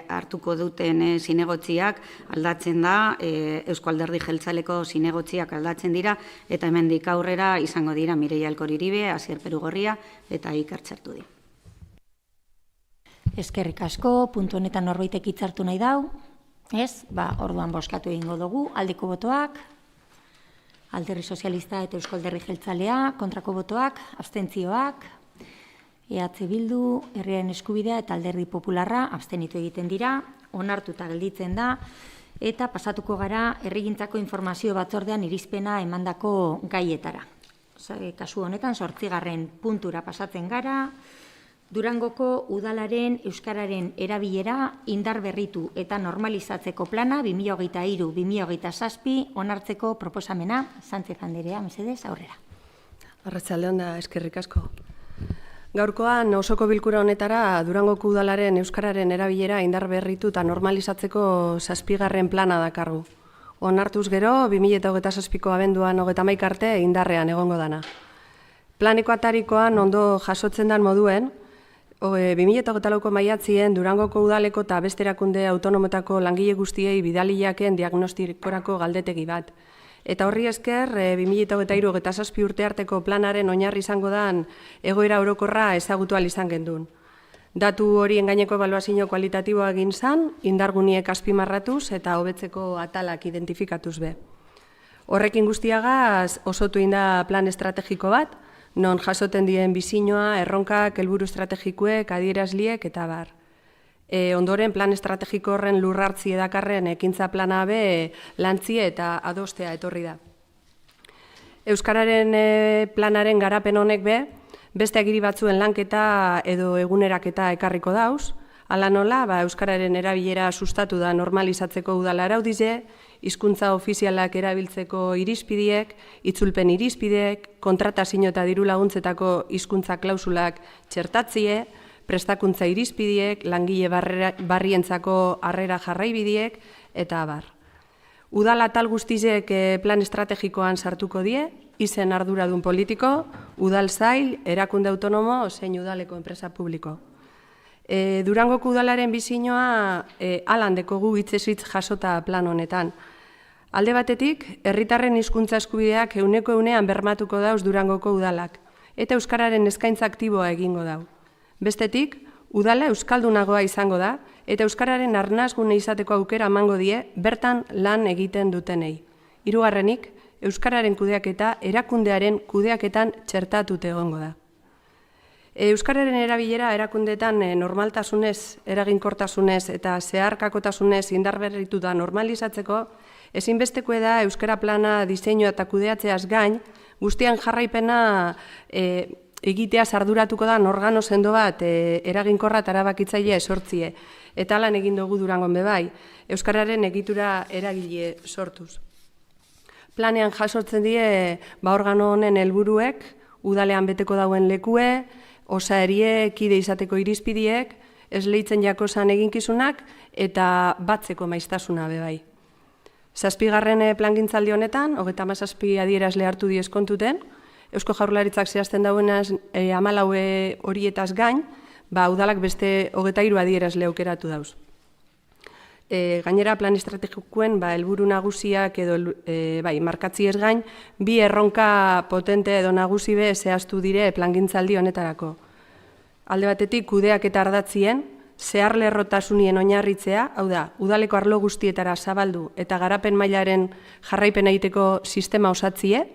hartuko duten zinegotziak aldatzen da, Eusko Alderdi Jeltzaleko zinegotziak aldatzen dira, eta hemendik aurrera izango dira Mireia Alkoriribe, Asier Perugorria eta Iker Txertudi. Eskerrik asko, puntu honetan norbaitek hitza hartu nahi dau. Ez? Orduan bozkatu egingo dugu, aldeko botoak, Alderdi Sozialista eta Eusko Alderdi Jeltzalea, kontrako botoak, abstentzioak, EH Bildu, Herriaren Eskubidea eta Alderdi Popularra abstenitu egiten dira, onartuta gelditzen da, eta pasatuko gara Herrigintzako Informazio Batzordean irizpena emandako gaietara. Kasu honetan 8. puntura pasatzen gara, Durangoko udalaren euskararen erabilera indar berritu eta normalizatzeko plana 2023-2027 onartzeko proposamena. Sánchez anderea, mesedez, aurrera. Arratsaldeon da, eskerrik asko. Gaurkoan osoko bilkura honetara Durangoko udalaren euskararen erabilera indar berritu eta normalizatzeko 7. plana dakargu. onartuz gero 2027ko abenduan 31 arte indarrean egongo dana. Planeko atarikoan ondo jasotzen den moduen, 2024ko maiatzien Durangoko udaleko eta beste erakunde autonomotako langile guztiei bidaliaken diagnostikorako galdetegi bat. Eta horri esker, 2023-2027 urte arteko planaren oinarri izango den egoera orokorra ezagutu ahal izan gendun. Datu horien gaineko ebaluazio kualitatiboa egin zan, indarguniek azpimarratuz eta hobetzeko atalak identifikatuz be. Horrekin guztiagaz osotu inda plan estrategiko bat, non jasoten dien bizinoa, erronkak, helburu estrategikuek, adierazliek eta bar. Ondoren plan estrategiko horren lurrartzi edakarren ekintza plana be lantzie eta adostea etorri da. Euskararen planaren garapen honek be, beste agiri batzuen lanketa edo eguneraketa ekarriko dauz, hala nola, Euskararen erabilera sustatu da normalizatzeko udala araudize, hizkuntza ofizialak erabiltzeko irizpidiek, itzulpen irizpideek, kontratazio eta diru laguntzetako hizkuntza klausulak txertatzie, prestakuntza irizpidiek, langile barrientzako harrera jarraibidiek, eta abar. Udala tal guztizek plan estrategikoan sartuko die, izen arduradun politiko, udal zail, erakunde autonomo, zein udaleko enpresa publiko. Durangoko udalaren bizinoa alan dekogu hitzez-hitz jasota plan honetan. Alde batetik, herritarren hizkuntza eskubideak 100% bermatuko dauz Durangoko udalak, eta euskararen eskaintza aktiboa egingo dau. Bestetik, udala euskaldunagoa izango da, eta euskararen arnasgune izateko aukera emango die bertan lan egiten dutenei. Hirugarrenik, euskararen kudeaketa erakundearen kudeaketan txertatute egongo da. Euskararen erabilera erakundeetan normaltasunez, eraginkortasunez eta zeharkakotasunez indarberritu da normalizatzeko, ezinbesteko da euskara plana diseinua eta kudeatzeaz gain, guztian jarraipena egitea arduratuko da organo sendo bat eraginkorra eta erabakitzailea esortzie. Eta lan egin dugu Durangon bebai, euskararen egitura eragile sortuz. Planean jasotzen die organo honen helburuek, udalean beteko dauen lekue, osaerie, kide izateko irizpidiek, esleitzen jakozan eginkizunak eta batzeko maiztasuna bebai. 7. plangintzaldi honetan, 37 adierazle hartu dieskontuten, Eusko Jaurlaritzak zehazten dauenaz 14 horietaz gain, udalak beste 23 adierazle aukeratu dauz. Gainera, plan estrategikoen helburu nagusiak edo markatziez gain, bi erronka potente edo nagusi be zehaztu dire plangintzaldi honetarako. Alde batetik, kudeak eta ardatzien, zeharlerrotasunien oinarritzea, hau da, udaleko arlo guztietara zabaldu eta garapen mailaren jarraipen egiteko sistema osatzie,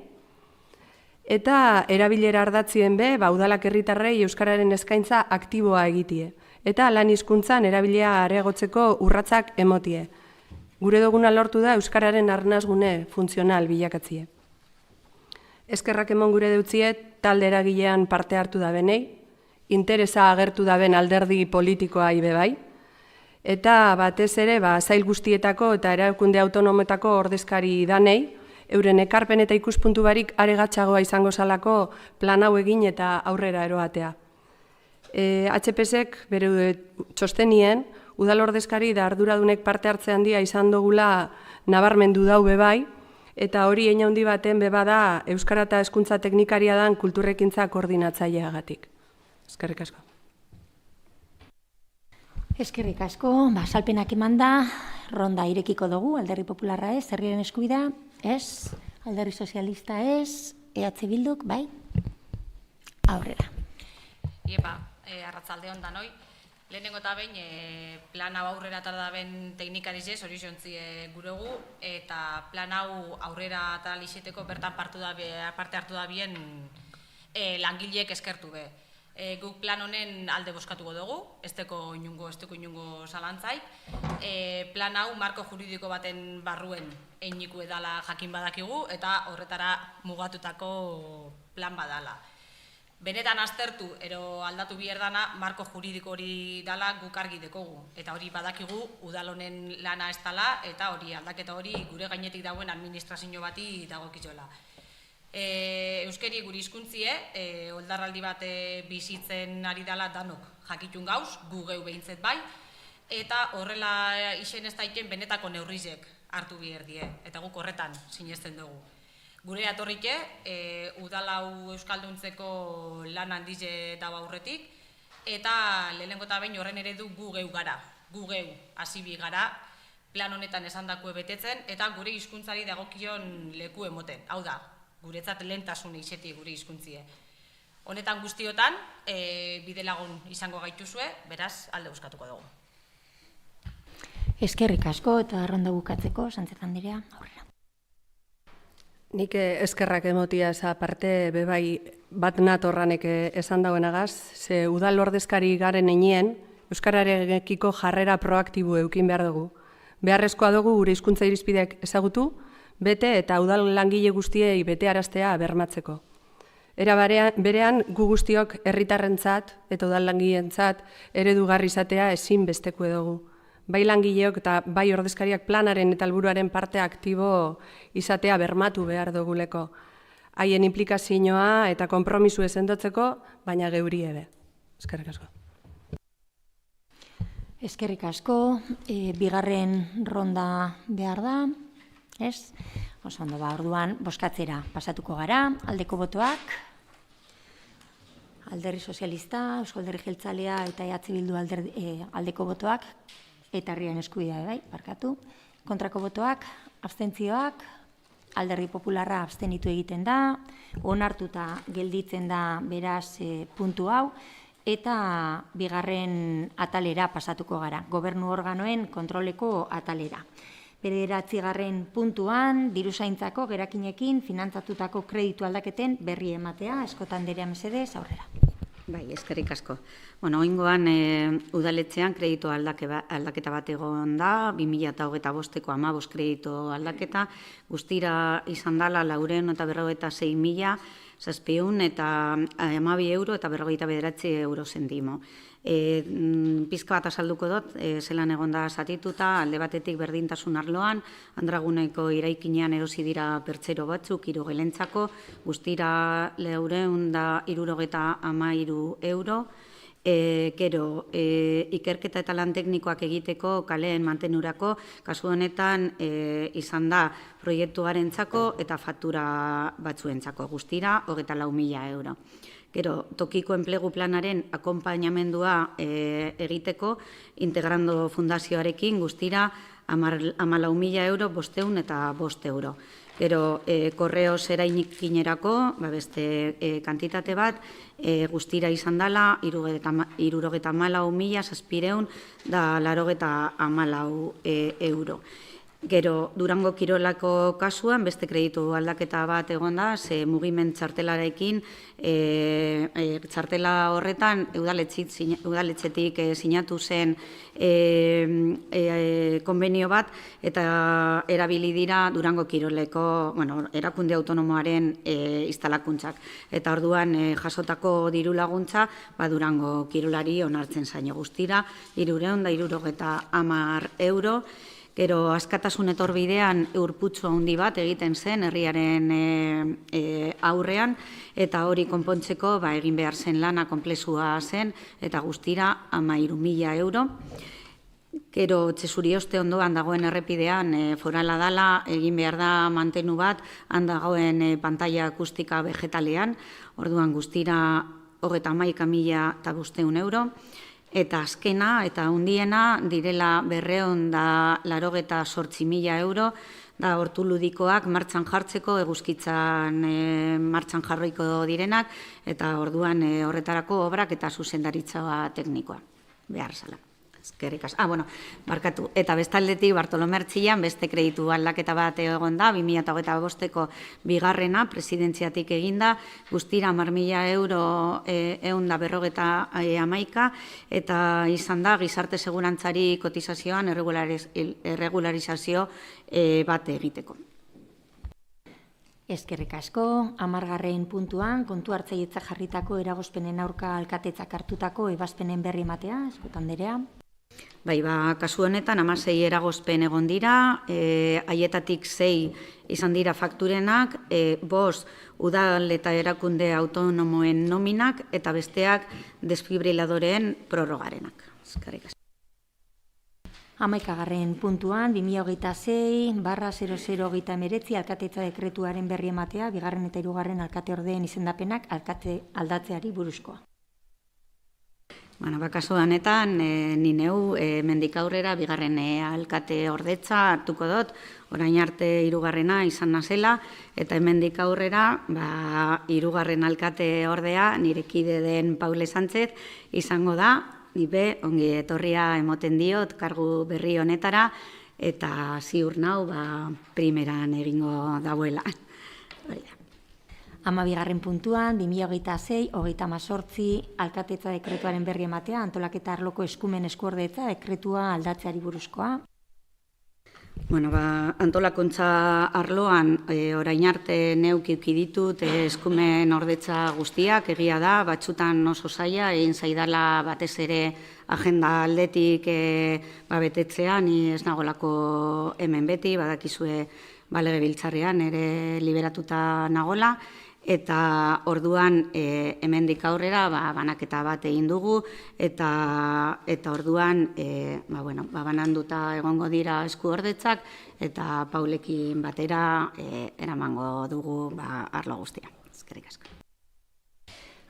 eta erabilera ardatzien be, udalak herritarrei euskararen eskaintza aktiboa egitie, eta lan hizkuntzan erabilea areagotzeko urratsak emotie. Gure duguna lortu da euskararen arnasgune funtzional bilakatzie. Eskerrak emon gure deutziet talde eragilean parte hartu da benei, interesa agertu da ben alderdi politikoa ibebai, eta batez ere zail guztietako eta erakunde autonometako ordezkari danei, euren ekarpen eta ikuspuntu barik aregatxagoa izango zalako plan hau egin eta aurrera eroatea. HPSek bere txostenien, udal ordezkari da arduradunek parte hartze handia izan dugula nabarmendu dau bebai, eta hori hein handi baten beba da Euskara eta Hezkuntza Teknikaria dan kulturrekintza koordinatzaileagatik. Eskerrik asko. Eskerrik asko, salpenak eman da, ronda irekiko dugu, Alderdi Popularra ez, herriaren eskubidea, ez, Alderdi Sozialista ez, EH Bilduk, bai, aurrera. Iepa, arratzalde hon danoi, lehenengo eta behin plan hau aurrera eta da ben teknikariz ez, hori zontzie guregu, eta plan hau aurrera eta lixeteko bertan parte hartu da bien langileek eskertu be. Guk plan honen alde boskatuko dugu, ez teko inungo zalantzaik. Plan hau marko juridiko baten barruen einiku edala jakin badakigu eta horretara mugatutako plan badala. Benetan aztertu, ero aldatu bierdana, marko juridiko hori dala guk argi dekogu. Eta hori badakigu, udal honen lana ez dala, eta hori aldaketa hori gure gainetik dauen administrazio bati dagokizuela. Euskeri guri hizkuntzie, oldarraldi bat bizitzen ari dela danok jakitun gauz, gu geu behintzet bai, eta horrela izen ez daiken benetako neurrizek hartu behar die, eta guk horretan sinesten dugu. Gure atorrike, udalau euskalduntzeko lan handize dago aurretik, eta lehenengo eta behin horren eredu gu geu gara, gu geu hasibi gara, plan honetan esandakue betetzen, eta gure hizkuntzari dagokion leku emoten. Hau da, guretzat lehentasun izeti gure hizkuntzie. Honetan guztiotan, bidelagun izango gaituzue, beraz, alde euskatuko dugu. Eskerrik asko eta ronda bukatzeko, Sánchez Andrea, aurrera. Nik eskerrak emotia ez aparte, bebai bat natorranek esan dauenagaz, ze udal ordezkari garen einien, euskararekiko jarrera proaktibo eukin behar dugu. Beharrezkoa dugu gure hizkuntza irizpideak ezagutu, bete eta udal langile guztiei bete araztea bermatzeko. Era berean, gu guztiok herritarrentzat eta udal langileentzat eredugarri izatea ezin besteko dugu. Bai langileok eta bai ordezkariak planaren eta helburuaren parte aktibo izatea bermatu behar duguleko. Haien implikazioa eta konpromisu esendotzeko, baina geuri ere. Eskerrik asko. Eskerrik asko, bigarren ronda behar da, ez? Oso ondo, orduan, bozkatzera pasatuko gara, aldeko botoak, Alderdi Sozialista, Eusko Alderdi Jeltzalea eta EH Bildu aldeko botoak, eta herriaren eskubidea bai, barkatu. Kontrako botoak, abstentzioak, Alderdi Popularra abstenitu egiten da, onartuta gelditzen da beraz puntu hau, eta bigarren atalera pasatuko gara, gobernu organoen kontroleko atalera. Bederatzigarren puntuan, diruzaintzako gerakinekin finantzatutako kreditu aldaketen berri ematea, Eskotan Andrea mesedez, aurrera. Bai, eskerrik asko. Bueno, oingoan udaletxean kreditu aldaketa bat egon da, 2025ko 15 kreditu aldaketa, guztira izan dala 456.000, 700 eta 12 euro eta 59 euro zentimo. Pizka bat azalduko dut, zelan egon da zatituta, alde batetik berdintasun arloan, Andraguneko iraikinean erosi dira pertsero batzuk, hirugelentzako, guztira 473 euro, gero, ikerketa eta lan teknikoak egiteko kaleen mantenurako, kasu honetan izan da proiektuarentzako eta faktura batzuentzako, guztira 24.000 euro. Gero, tokiko enplegu planaren akonpainamendua egiteko, Integrando Fundazioarekin guztira 14.000 euro, 500 eta 5 euro. Gero, korreo zeraikinerako, beste kantitate bat, guztira izan dela, 74.700 da 84 euro. Gero, Durango Kirolako kasuan, beste kreditu aldaketa bat egon da, ze mugiment txartelarekin, txartela horretan udaletxetik sinatu zen konbenio bat, eta erabili dira Durango Kiroleko, erakunde autonomoaren instalakuntzak. Eta orduan jasotako diru laguntza, Durango Kirolari onartzen zaino guztira, 370 euro, Gero, askatasun etorbidean urputzu handi bat egiten zen herriaren aurrean, eta hori konpontzeko egin behar zen lana konplexua zen, eta guztira 13.000 euro. Gero, Txesurioste ondoan dagoen errepidean forala dala, egin behar da mantenu bat, han dagoen pantaila akustika vegetalean, orduan guztira 31.500 euro. Eta azkena eta hundiena direla 288.000 euro, da hortu ludikoak martxan jartzeko, eguzkitzan martxan jarroiko direnak, eta orduan horretarako obrak eta zuzendaritza teknikoa behar zala. Barkatu. Eta bestaldetik Bartolomertzian beste kreditu aldaketa bat egon da, 2025ko bigarrena, presidentziatik eginda, guztira 10.000 euro 151, eta izan da gizarte segurantzari kotizazioan erregularizazio bat egiteko. Eskerrik asko, 10. puntuan, kontu hartzailetzak jarritako eragozpenen aurka alkatetzak hartutako ebazpenen berri ematea, Eskotan Andrea. Kasu honetan, 16 eragozpen egon dira, haietatik 6 izan dira fakturenak, 5 udal eta erakunde autonomoen nominak, eta besteak desfibriladoreen prorrogarenak. Eskerrik asko. 11. puntuan, 2026/0019 alkatetza dekretuaren berri ematea, 2. eta 3. alkate ordeen izendapenak alkate aldatzeari buruzkoa. Bueno, kasu honetan, ni neu mendik aurrera 2. alkate ordetza hartuko dut, orain arte 3. izan nazela, eta hemendik aurrera 3. alkate ordea nire kide den Paule Sánchez izango da, nibe ongi etorria emoten diot kargu berri honetara, eta ziur nau primeran egingo dauela. 12. puntuan, 2026/18 alkatetza dekretuaren berri ematea, antolaketa arloko eskumen eskuordetza dekretua aldatzeari buruzkoa. Bueno, antolakuntza arloan orain arte neuk ditut eskumen ordetza guztiak, egia da, batzutan oso zaila, egin zaidala batez ere agenda aldetik betetzea, ni ez nagolako hemen beti, badakizue legebiltzarrean ere liberatuta nagola, eta orduan hemendik aurrera banaketa bat egin dugu, eta orduan bananduta egongo dira eskuordetzak, eta Paulekin batera eramango dugu arlo guztia. Eskerrik asko.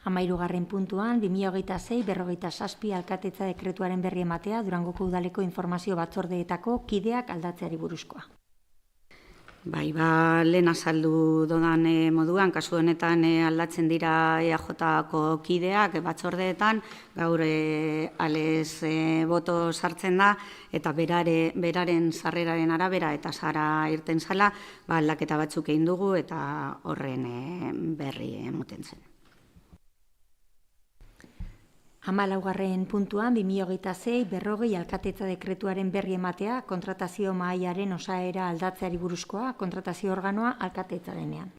13. puntuan, 2026/57 alkatetza dekretuaren berri ematea, Durangoko udaleko informazio batzordeetako kideak aldatzeari buruzkoa. Lehen azaldu dodan moduan, kasu honetan aldatzen dira EAJ-ko kideak batzordeetan, gaur alez boto sartzen da, eta beraren sarreraren arabera eta zara irten zala, aldaketa batzuk egin dugu eta horren berri emoten zen. 14. puntuan, 2026/40 alkatetza dekretuaren berri ematea, kontratazio mahaiaren osaera aldatzeari buruzkoa, kontratazio organoa alkatetza denean.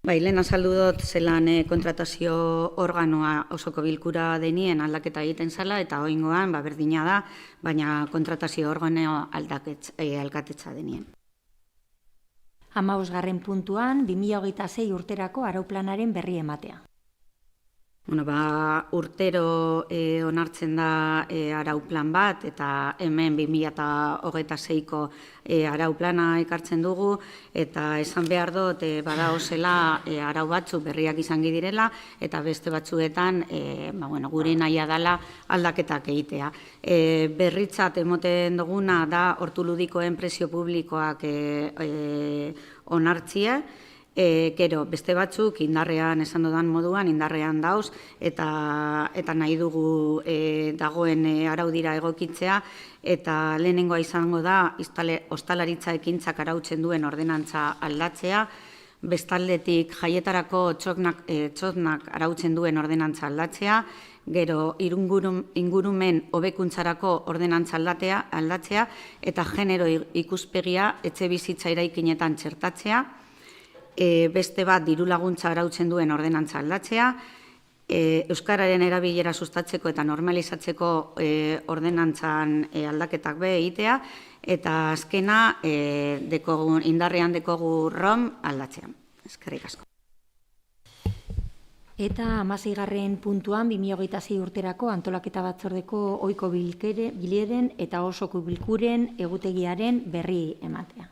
Lehen azaldu dut zelan kontratazio organoa osoko bilkura denien aldaketa egiten zala, eta oraingoan berdina da, baina kontratazio organoa alkatetza denien. 15. puntuan, 2026 urterako arauplanaren berri ematea. Urtero onartzen da arauplan bat, eta hemen 2026ko arauplana ekartzen dugu, eta esan behar dut, badaozela arau batzuk berriak izan direla, eta beste batzuetan gure nahia dela aldaketak egitea. Berritzat emoten duguna da hortuludikoen prezio publikoak onartzia, Gero, beste batzuk indarrean, esan dudan moduan, indarrean dauz, eta nahi dugu dagoen araudira egokitzea, eta lehenengoa izango da, ostalaritza ekintzak arautzen duen ordenantza aldatzea, bestaldetik jaietarako txotnak arautzen duen ordenantza aldatzea, gero ingurumen hobekuntzarako ordenantza aldatzea, eta genero ikuspegia etxe bizitza eraikinetan txertatzea, beste bat diru laguntza arautzen duen ordenantza aldatzea, euskararen erabilera sustatzeko eta normalizatzeko ordenantzan aldaketak egitea, eta azkena indarrean dekogu ROM aldatzea. Eskerrik asko. Eta 16. puntuan 2026 urterako antolaketa batzordeko ohiko bileren eta osoko bilkuren egutegiaren berri ematea.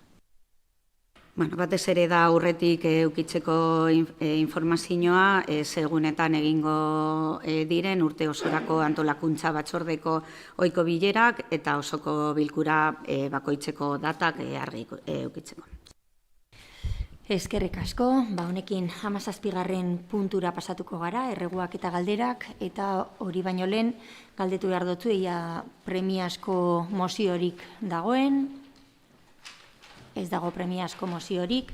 Batez ere da aurretik eukitzeko informazioa segunetan egingo diren urte osorako antolakuntza batzordeko ohiko bilerak eta osoko bilkura bakoitzeko datak argi eukitzeko. Eskerrik asko, honekin 17. puntura pasatuko gara, erreguak eta galderak, eta hori baino lehen galdetu behar dutzu, ia premiazko moziorik dagoen, ez dago premiazko moziorik.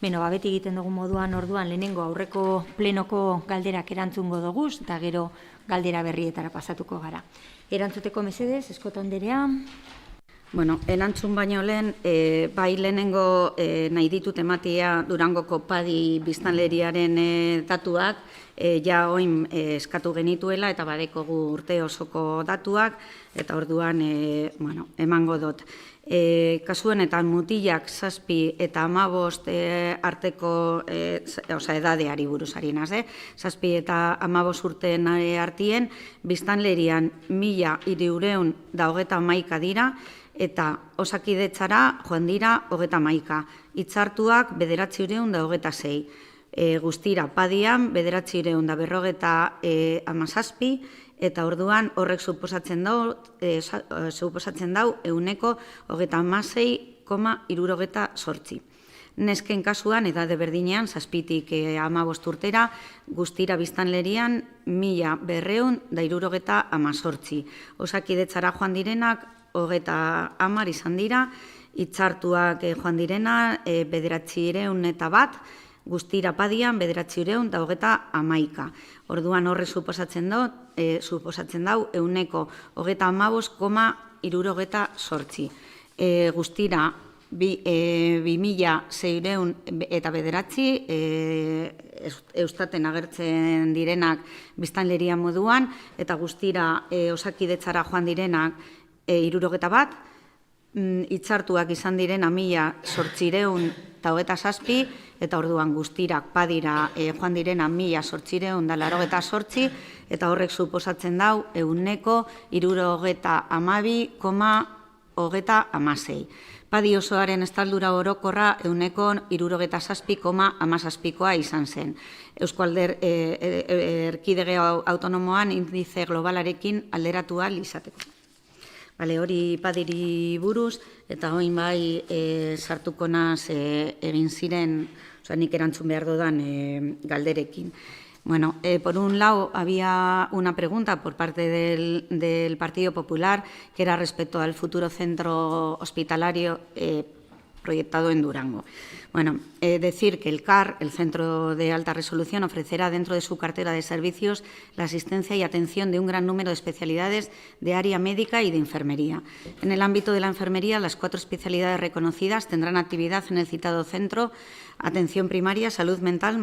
Beti egiten dugu moduan orduan lehenengo aurreko plenoko galderak erantzungo doguz, eta gero galdera berrietara pasatuko gara. Erantzuteko mesedez, Eskota anderea. Erantzun baino lehen, bai lehenengo nahi ditut ematea Durangoko padi biztanleriaren datuak, ja oin eskatu genituela eta badekogu urte osoko datuak, eta orduan emango dut. Kasu honetan mutilak 7 eta 15 arteko edadeari buruz ari naz, 7 eta 15 urteen artien, biztanlerian 1.391 dira, eta Osakidetzara joan dira 31. Hitzartuak 926. Guztira padian 947, eta orduan horrek suposatzen dau 116,68. Nesken kasuan, edade berdinean, 7tik 15 urtera, guztira biztanlerian 1.278. Osakidetzara joan direnak 30 izan dira, hitzartuak joan direna 901, guztira padian 911. Orduan horre suposatzen dau 115,78. Guztira 2.609 eustaten agertzen direnak biztanleria moduan, eta guztira Osakidetzara joan direnak 61, hitzartuak izan direna 1.827, eta orduan guztirak padira joan direna 1.888, eta horrek suposatzen dau 162,16. Padi osoaren estaldura orokorra 167,17 izan zen. Eusko Erkidego autonomoan indize globalarekin alderatua izateko. Hori padiri buruz, eta hoin bai sartuko naz egin ziren, nik erantzun behar dudan galderekin. Bueno, por un lado, había una pregunta por parte del Partido Popular, que era respecto al futuro centro hospitalario proyectado en Durango. Bueno, decir que el CAR, el Centro de Alta Resolución, ofrecerá dentro de su cartera de servicios la asistencia y atención de un gran número de especialidades de área médica y de enfermería. En el ámbito de la enfermería, las 4 especialidades reconocidas tendrán actividad en el citado centro: atención primaria, salud mental,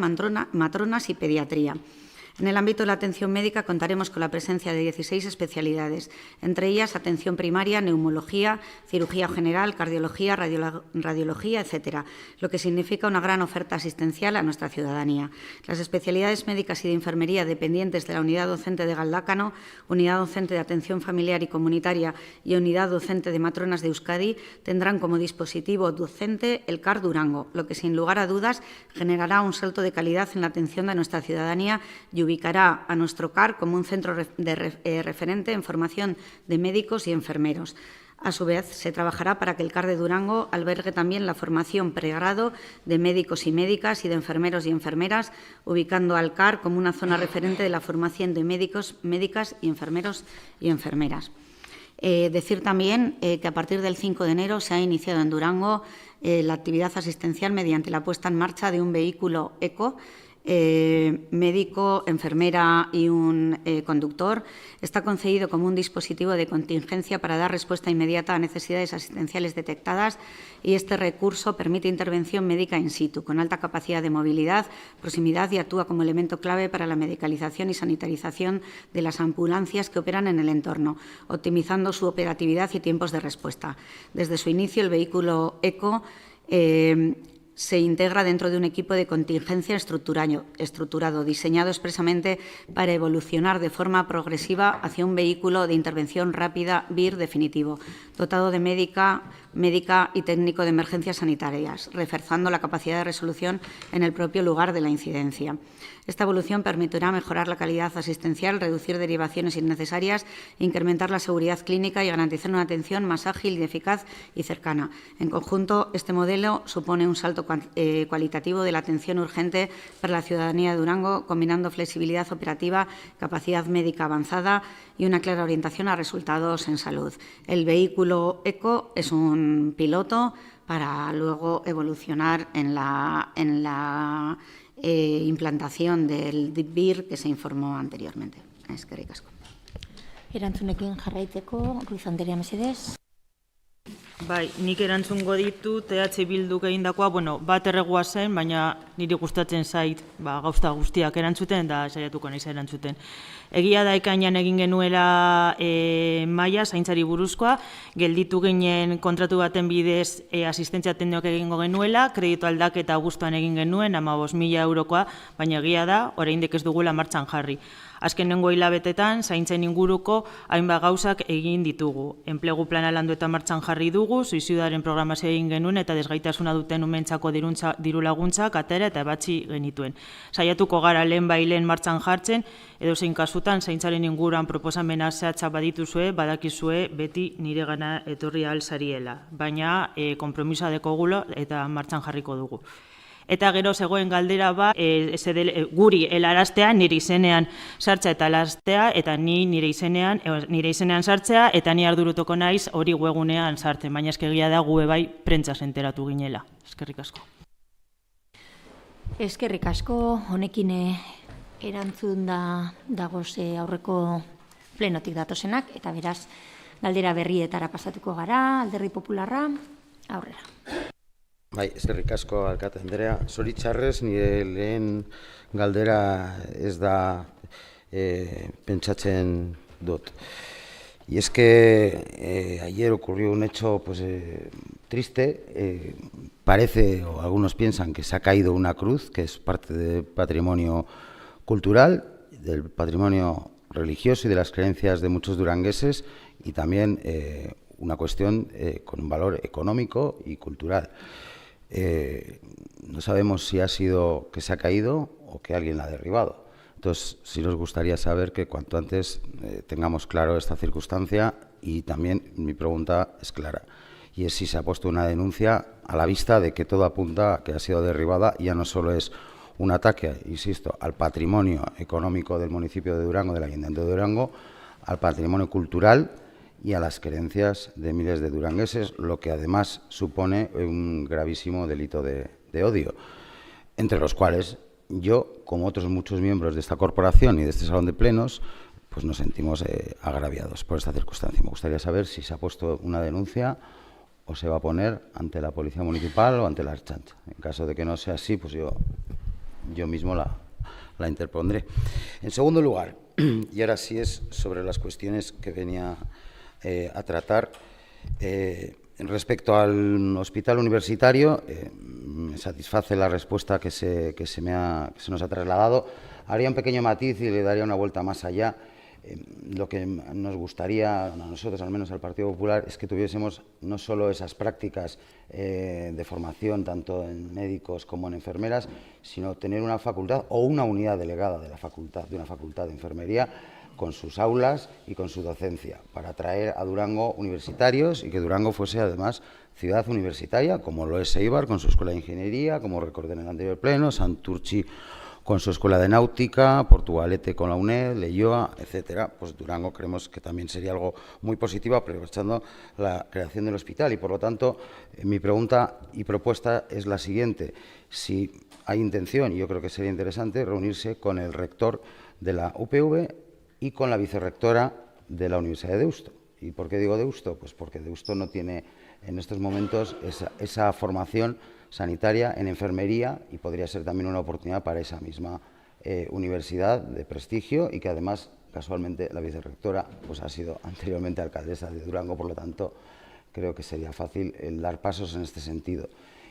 matronas y pediatría. En el ámbito de la atención médica contaremos con la presencia de 16 especialidades, entre ellas atención primaria, neumología, cirugía general, cardiología, radiología, etc., lo que significa una gran oferta asistencial a nuestra ciudadanía. Las especialidades médicas y de enfermería dependientes de la unidad docente de Galdácano, unidad docente de atención familiar y comunitaria y unidad docente de matronas de Euskadi tendrán como dispositivo docente el CAR Durango, lo que sin lugar a dudas generará un salto de calidad en la atención de nuestra ciudadanía y ubicará a nuestro CAR como un centro referente en formación de médicos y enfermeros. A su vez, se trabajará para que el CAR de Durango albergue también la formación pregrado de médicos y médicas y de enfermeros y enfermeras, ubicando al CAR como una zona referente de la formación de médicos, médicas y enfermeros y enfermeras. Decir también que a partir del 5 de enero se ha iniciado en Durango la actividad asistencial mediante la puesta en marcha de un vehículo ECO, médico, enfermera y un conductor. Está concebido como un dispositivo de contingencia para dar respuesta inmediata a necesidades asistenciales detectadas, y este recurso permite intervención médica in situ, con alta capacidad de movilidad, proximidad, y actúa como elemento clave para la medicalización y sanitarización de las ambulancias que operan en el entorno, optimizando su operatividad y tiempos de respuesta. Desde su inicio, el vehículo ECO se integra dentro de un equipo de contingencia estructurado, diseñado expresamente para evolucionar de forma progresiva hacia un vehículo de intervención rápida VIR definitivo, dotado de médica y técnico de emergencias sanitarias, reforzando la capacidad de resolución en el propio lugar de la incidencia. Esta evolución permitirá mejorar la calidad asistencial, reducir derivaciones innecesarias, incrementar la seguridad clínica y garantizar una atención más ágil y eficaz y cercana. En conjunto, este modelo supone un salto cualitativo de la atención urgente para la ciudadanía de Durango, combinando flexibilidad operativa, capacidad médica avanzada y una clara orientación a resultados en salud. El vehículo ECO es un piloto para luego evolucionar en la implantación del VIR que se informó anteriormente. Eskerrik asko. Erantzunekin jarraitzeko, Ruiz Anderea, mesedez. Bai, nik erantzungo ditut EH Bilduk egindakoa, bat erregua zen, baina niri gustatzen zait gauza guztiak erantzuten, da saiatuko naiz erantzuten. Egia da ekainean egin genuela maila zaintzari buruzkoa, gelditu ginen kontratu baten bidez asistentzia teknikoak egingo genuela, kreditu aldaketa abuztuan egin genuen, 15.000 eurokoa, baina egia da, oraindik ez dugula martxan jarri. Azkenengo hilabetetan, zaintzen inguruko hainbat gauzak egin ditugu. Enplegu plana landu eta martxan jarri dugu, suizidioaren programazioa egin genuen eta desgaitasuna duten umentzako diru laguntzak atera eta ebatzi genituen. Saiatuko gara lehen martxan jartzen, edozein kasutan zaintzaren inguruan proposamena zehatza badituzue, badakizue beti nire gana etorri ahal zariela. Baina konpromisoa dekogulo eta martxan jarriko dugu. Eta gero zegoen galdera guri helaraztea, nire izenean sartzea eta helaraztea, eta ni nire izenean sartzea, eta ni ardurutuko naiz hori webgunean sartzen, baina eskegia da gu bai prentsaz enteratu ginela. Eskerrik asko. Eskerrik asko, honekin erantzun dagoz aurreko plenotik datozenak, eta beraz, galdera berrietara pasatuko gara, Alderdi Popularra, aurrera. Bai, eskerrik asko, alkate Andrea. Zoritxarrez, nire lehen galdera ez da pentsatzen dut. Y es que ayer ocurrió un hecho triste. Parece, o algunos piensan, que se ha caído una cruz, que es parte del patrimonio cultural, del patrimonio religioso y de las creencias de muchos durangueses, y también una cuestión con un valor económico y cultural. No sabemos si ha sido que se ha caído o que alguien la ha derribado. Entonces, sí nos gustaría saber que cuanto antes tengamos claro esta circunstancia, y también mi pregunta es clara, y es si se ha puesto una denuncia a la vista de que todo apunta a que ha sido derribada, y ya no solo es un ataque, insisto, al patrimonio económico del municipio de Durango, del Ayuntamiento de Durango, al patrimonio cultural y a las creencias de miles de durangueses, lo que además supone un gravísimo delito de odio, entre los cuales yo, como otros muchos miembros de esta corporación y de este salón de plenos, pues nos sentimos agraviados por esta circunstancia. Me gustaría saber si se ha puesto una denuncia o se va a poner ante la Policía Municipal o ante la Ertzaintza. En caso de que no sea así, pues yo mismo la interpondré. En segundo lugar, y ahora sí es sobre las cuestiones que venía a tratar, respecto al hospital universitario, me satisface la respuesta que se nos ha trasladado. Haría un pequeño matiz y le daría una vuelta más allá. Lo que nos gustaría, a nosotros, al menos al Partido Popular, es que tuviésemos no solo esas prácticas de formación, tanto en médicos como en enfermeras, sino tener una facultad o una unidad delegada de una facultad de enfermería, con sus aulas y con su docencia, para atraer a Durango universitarios y que Durango fuese además ciudad universitaria, como lo es Eibar con su escuela de ingeniería, como recordé en el anterior pleno, Santurtzi con su escuela de náutica, Portugalete con la UNED, Leioa, etcétera. Pues Durango creemos que también sería algo muy positivo, aprovechando la creación del hospital. Y por lo tanto, mi pregunta y propuesta es la siguiente: si hay intención, y yo creo que sería interesante, reunirse con el rector de la UPV y con la vicerrectora de la Universidad de Deusto. ¿Y por qué digo Deusto? Pues porque Deusto no tiene en estos momentos esa formación sanitaria en enfermería, y podría ser también una oportunidad para esa misma universidad de prestigio, y que además, casualmente, la vicerrectora pues ha sido anteriormente alcaldesa de Durango, por lo tanto, creo que sería fácil el dar pasos en este sentido.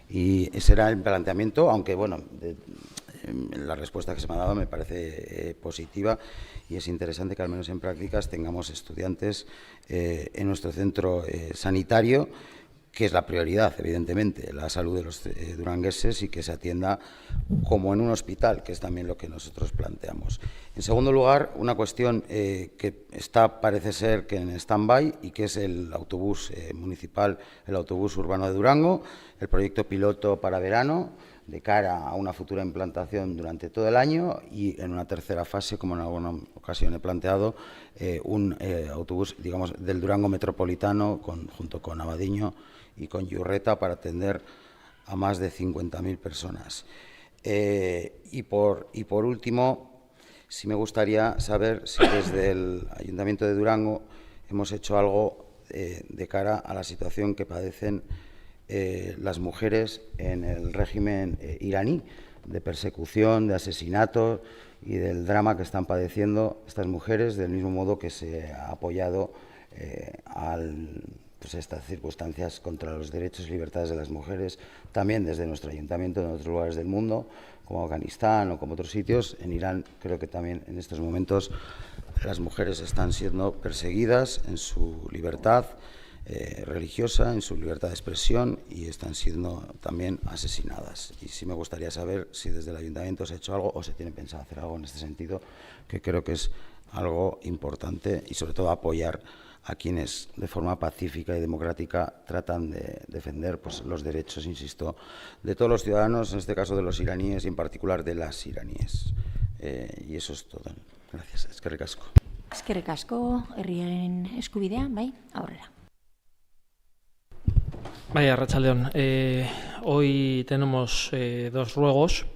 Y ese era el planteamiento, aunque, bueno, la respuesta que se me ha dado me parece positiva, y es interesante que al menos en prácticas tengamos estudiantes en nuestro centro sanitario, que es la prioridad, evidentemente, la salud de los durangueses, y que se atienda como en un hospital, que es también lo que nosotros planteamos. En segundo lugar, una cuestión que está, parece ser, que en stand-by, y que es el autobús municipal, el autobús urbano de Durango, el proyecto piloto para verano, de cara a una futura implantación durante todo el año, y en una tercera fase, como en alguna ocasión he planteado, un autobús, digamos, del Durango metropolitano, junto con Abadiño y con Yurreta, para atender a más de 50.000 personas. Y por último, sí me gustaría saber si desde el Ayuntamiento de Durango hemos hecho algo de cara a la situación que padecen las mujeres en el régimen iraní, de persecución, de asesinato y del drama que están padeciendo estas mujeres, del mismo modo que se ha apoyado estas circunstancias contra los derechos y libertades de las mujeres, también desde nuestro ayuntamiento en otros lugares del mundo, como Afganistán o como otros sitios. En Irán creo que también en estos momentos las mujeres están siendo perseguidas en su libertad religiosa, en su libertad de expresión, y están siendo también asesinadas. Y sí me gustaría saber si desde el ayuntamiento se ha hecho algo o se tiene pensado hacer algo en este sentido, que creo que es algo importante, y sobre todo apoyar a quienes de forma pacífica y democrática tratan de defender los derechos, insisto, de todos los ciudadanos, en este caso de los iraníes y en particular de las iraníes. Y eso es todo. Gracias. Eskerrik asko. Eskerrik asko, herriaren eskubidea, bai, aurrera. Vaya, Arratsaldeon. Hoy tenemos dos ruegos.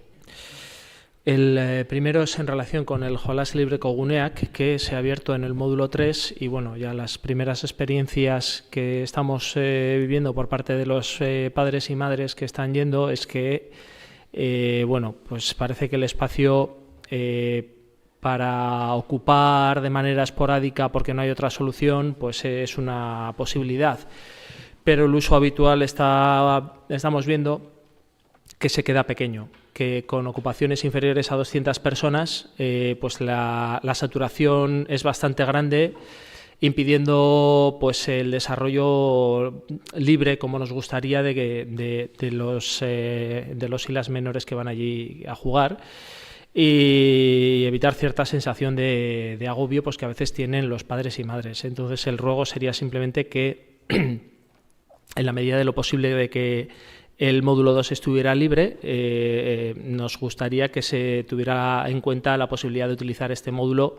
El primero es en relación con el Jolas Libreko Guneak, que se ha abierto en el módulo 3, y bueno, ya las primeras experiencias que estamos viviendo por parte de los padres y madres que están yendo es que, bueno, pues parece que el espacio para ocupar de manera esporádica, porque no hay otra solución, pues es una posibilidad. Pero el uso habitual estamos viendo que se queda pequeño, que con ocupaciones inferiores a 200 personas, pues la saturación es bastante grande, impidiendo pues el desarrollo libre, como nos gustaría, de los y las menores que van allí a jugar, y evitar cierta sensación de agobio pues que a veces tienen los padres y madres. Entonces el ruego sería simplemente que en la medida de lo posible de que el módulo 2 estuviera libre, nos gustaría que se tuviera en cuenta la posibilidad de utilizar este módulo,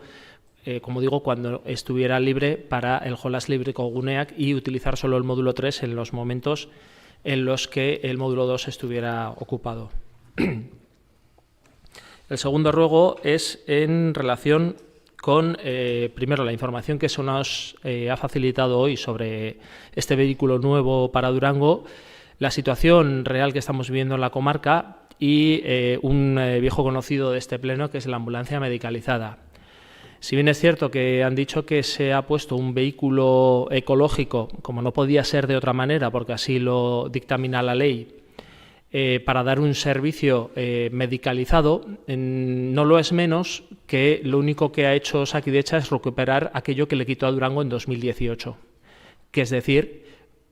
como digo, cuando estuviera libre para el Jolas Libreko Guneak, y utilizar solo el módulo 3 en los momentos en los que el módulo 2 estuviera ocupado. El segundo ruego es en relación con, primero, la información que se nos ha facilitado hoy sobre este vehículo nuevo para Durango, la situación real que estamos viviendo en la comarca y un viejo conocido de este pleno, que es la ambulancia medicalizada. Si bien es cierto que han dicho que se ha puesto un vehículo ecológico, como no podía ser de otra manera, porque así lo dictamina la ley, para dar un servicio medicalizado, no lo es menos que lo único que ha hecho Osakidetza es recuperar aquello que le quitó a Durango en 2018, que es decir,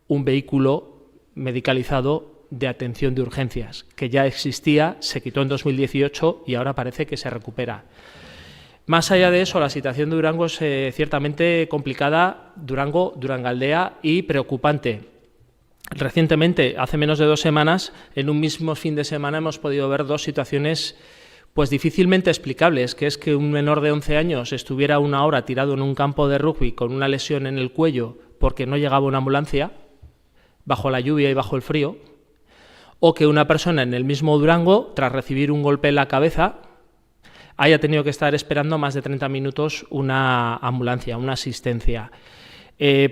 un vehículo medicalizado de atención de urgencias, que ya existía, se quitó en 2018 y ahora parece que se recupera. Más allá de eso, la situación de Durango es ciertamente complicada, Durangaldea, y preocupante. Recientemente, hace menos de 2 semanas, en un mismo fin de semana hemos podido ver dos situaciones pues difícilmente explicables, que es que un menor de 11 años estuviera 1 hora tirado en un campo de rugby con una lesión en el cuello porque no llegaba una ambulancia, bajo la lluvia y bajo el frío, o que una persona en el mismo Durango, tras recibir un golpe en la cabeza, haya tenido que estar esperando más de 30 minutos una ambulancia, una asistencia.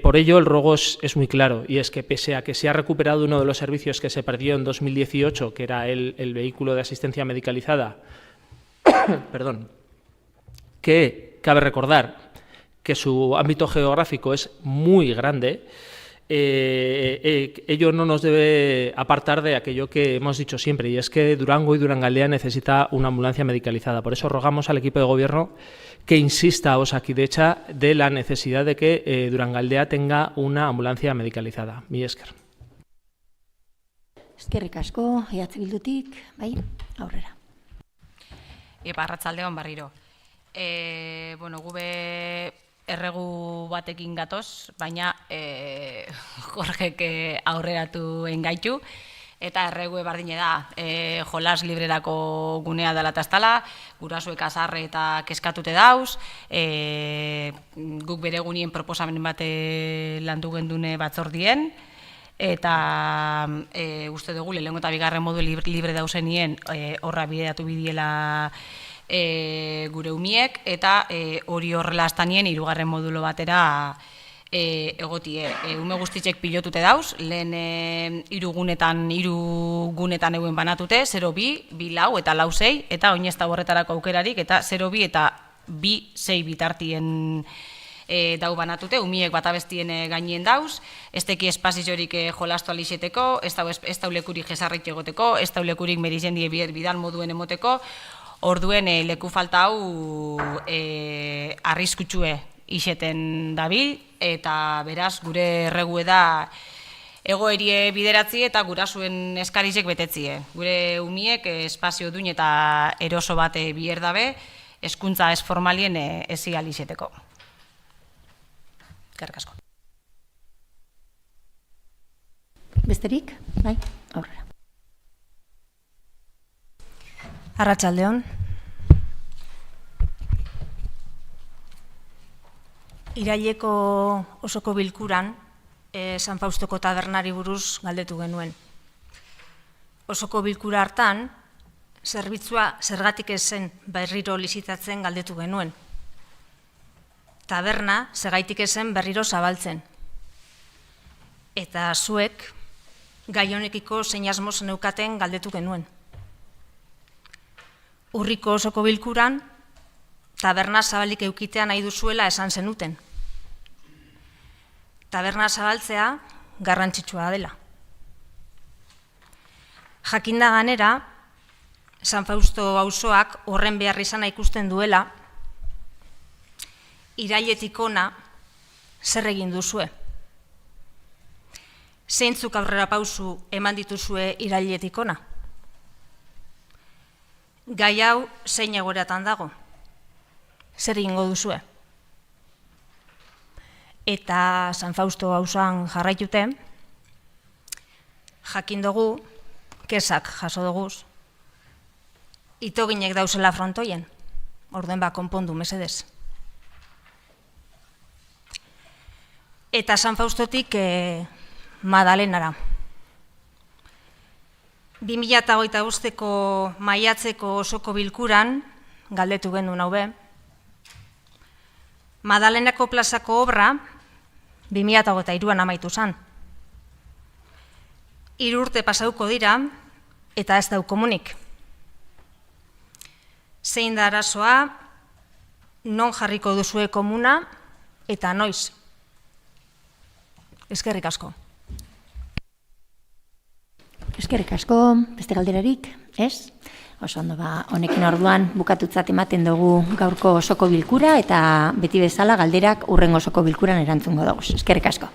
Por ello, el ruego es muy claro, y es que pese a que se ha recuperado uno de los servicios que se perdió en 2018, que era el vehículo de asistencia medicalizada, perdón, que cabe recordar que su ámbito geográfico es muy grande, ello no nos debe apartar de aquello que hemos dicho siempre, y es que Durango y Durangaldea necesita una ambulancia medicalizada. Por eso rogamos al equipo de gobierno que insista a Osakidetza de la necesidad de que Durangaldea tenga una ambulancia medicalizada. Mi esker. Eskerrik asko, Bildutik, bai, aurrera. Arratsaldeon barriro. Bueno, gube erregu batekin gatoz, baina Jorgek aurreratu engaitu, eta erregu bardine da, Jolas Libreko Gunea dela eta estala, gurasuek azarre eta keskatute dauz, guk bere gunien proposamen bate landu gendune batzordien, eta uste dugu, lehenengo eta bigarren modu libre dauzenien horra bideatu bidiela gure umiek, eta hori horrela astanien 3. modulo batera egotie. Ume guztitzek pilotute dauz, lehen 3 gunetan euen banatute, 0-2, 2-4 eta 4-6, eta oin ez da horretarako aukerarik, eta 0-2 eta 2-6 bitartien dau banatute, umiek bat abestien gainien dauz, ez teki espazizorik jolastu alixeteko, ez da ulekurik jesarrik egoteko, ez da ulekurik merizendie bidal moduen emoteko, orduen leku falta hau arriskutsue iseten dabil, eta beraz gure erregue da egoerie bideratzi eta gurasuen eskarizek betetzie. Gure umiek espazio duin eta eroso bat bier dabe, hezkuntza ez formalien ezi alixeteko. Eskerrik asko. Besterik? Bai, aurrera. Arratsaldeon. Iraileko osoko bilkuran San Faustoko tabernari buruz galdetu genuen. Osoko bilkura hartan, zerbitzua zergatik ez zen berriro lizitatzen galdetu genuen. Taberna zergaitik ez zen berriro zabaltzen. Eta zuek gai honekiko zein asmo zeneukaten galdetu genuen. Urriko osoko bilkuran, taberna zabalik eukitea nahi duzuela esan zenuten. Taberna zabaltzea garrantzitsua dela. Jakinda ganera, San Fausto auzoak horren behar izana ikusten duela, irailetik ona zer egin duzue. Zeintzuk aurrera pausu eman dituzue irailetik ona? Gai hau zein egoeratan dago? Zer egingo duzue? Eta San Fausto auzoan jarraitute, jakin dugu, kesak jaso duguz, itoginek dauzela frontoien, orduen konpondu mesedez. Eta San Faustotik Madalenara. 2025ko maiatzeko osoko bilkuran, galdetu genuen hau be, Madalenako plazako obra 2023an amaitu zen. 3 urte pasauko dira eta ez dau komunik. Zein da arazoa, non jarriko duzue komuna eta noiz. Eskerrik asko. Eskerrik asko, beste galderarik, ez? Oso ondo, honekin orduan bukatutzat ematen dugu gaurko osoko bilkura eta beti bezala galderak hurrengo osoko bilkuran erantzungo dugu. Eskerrik asko.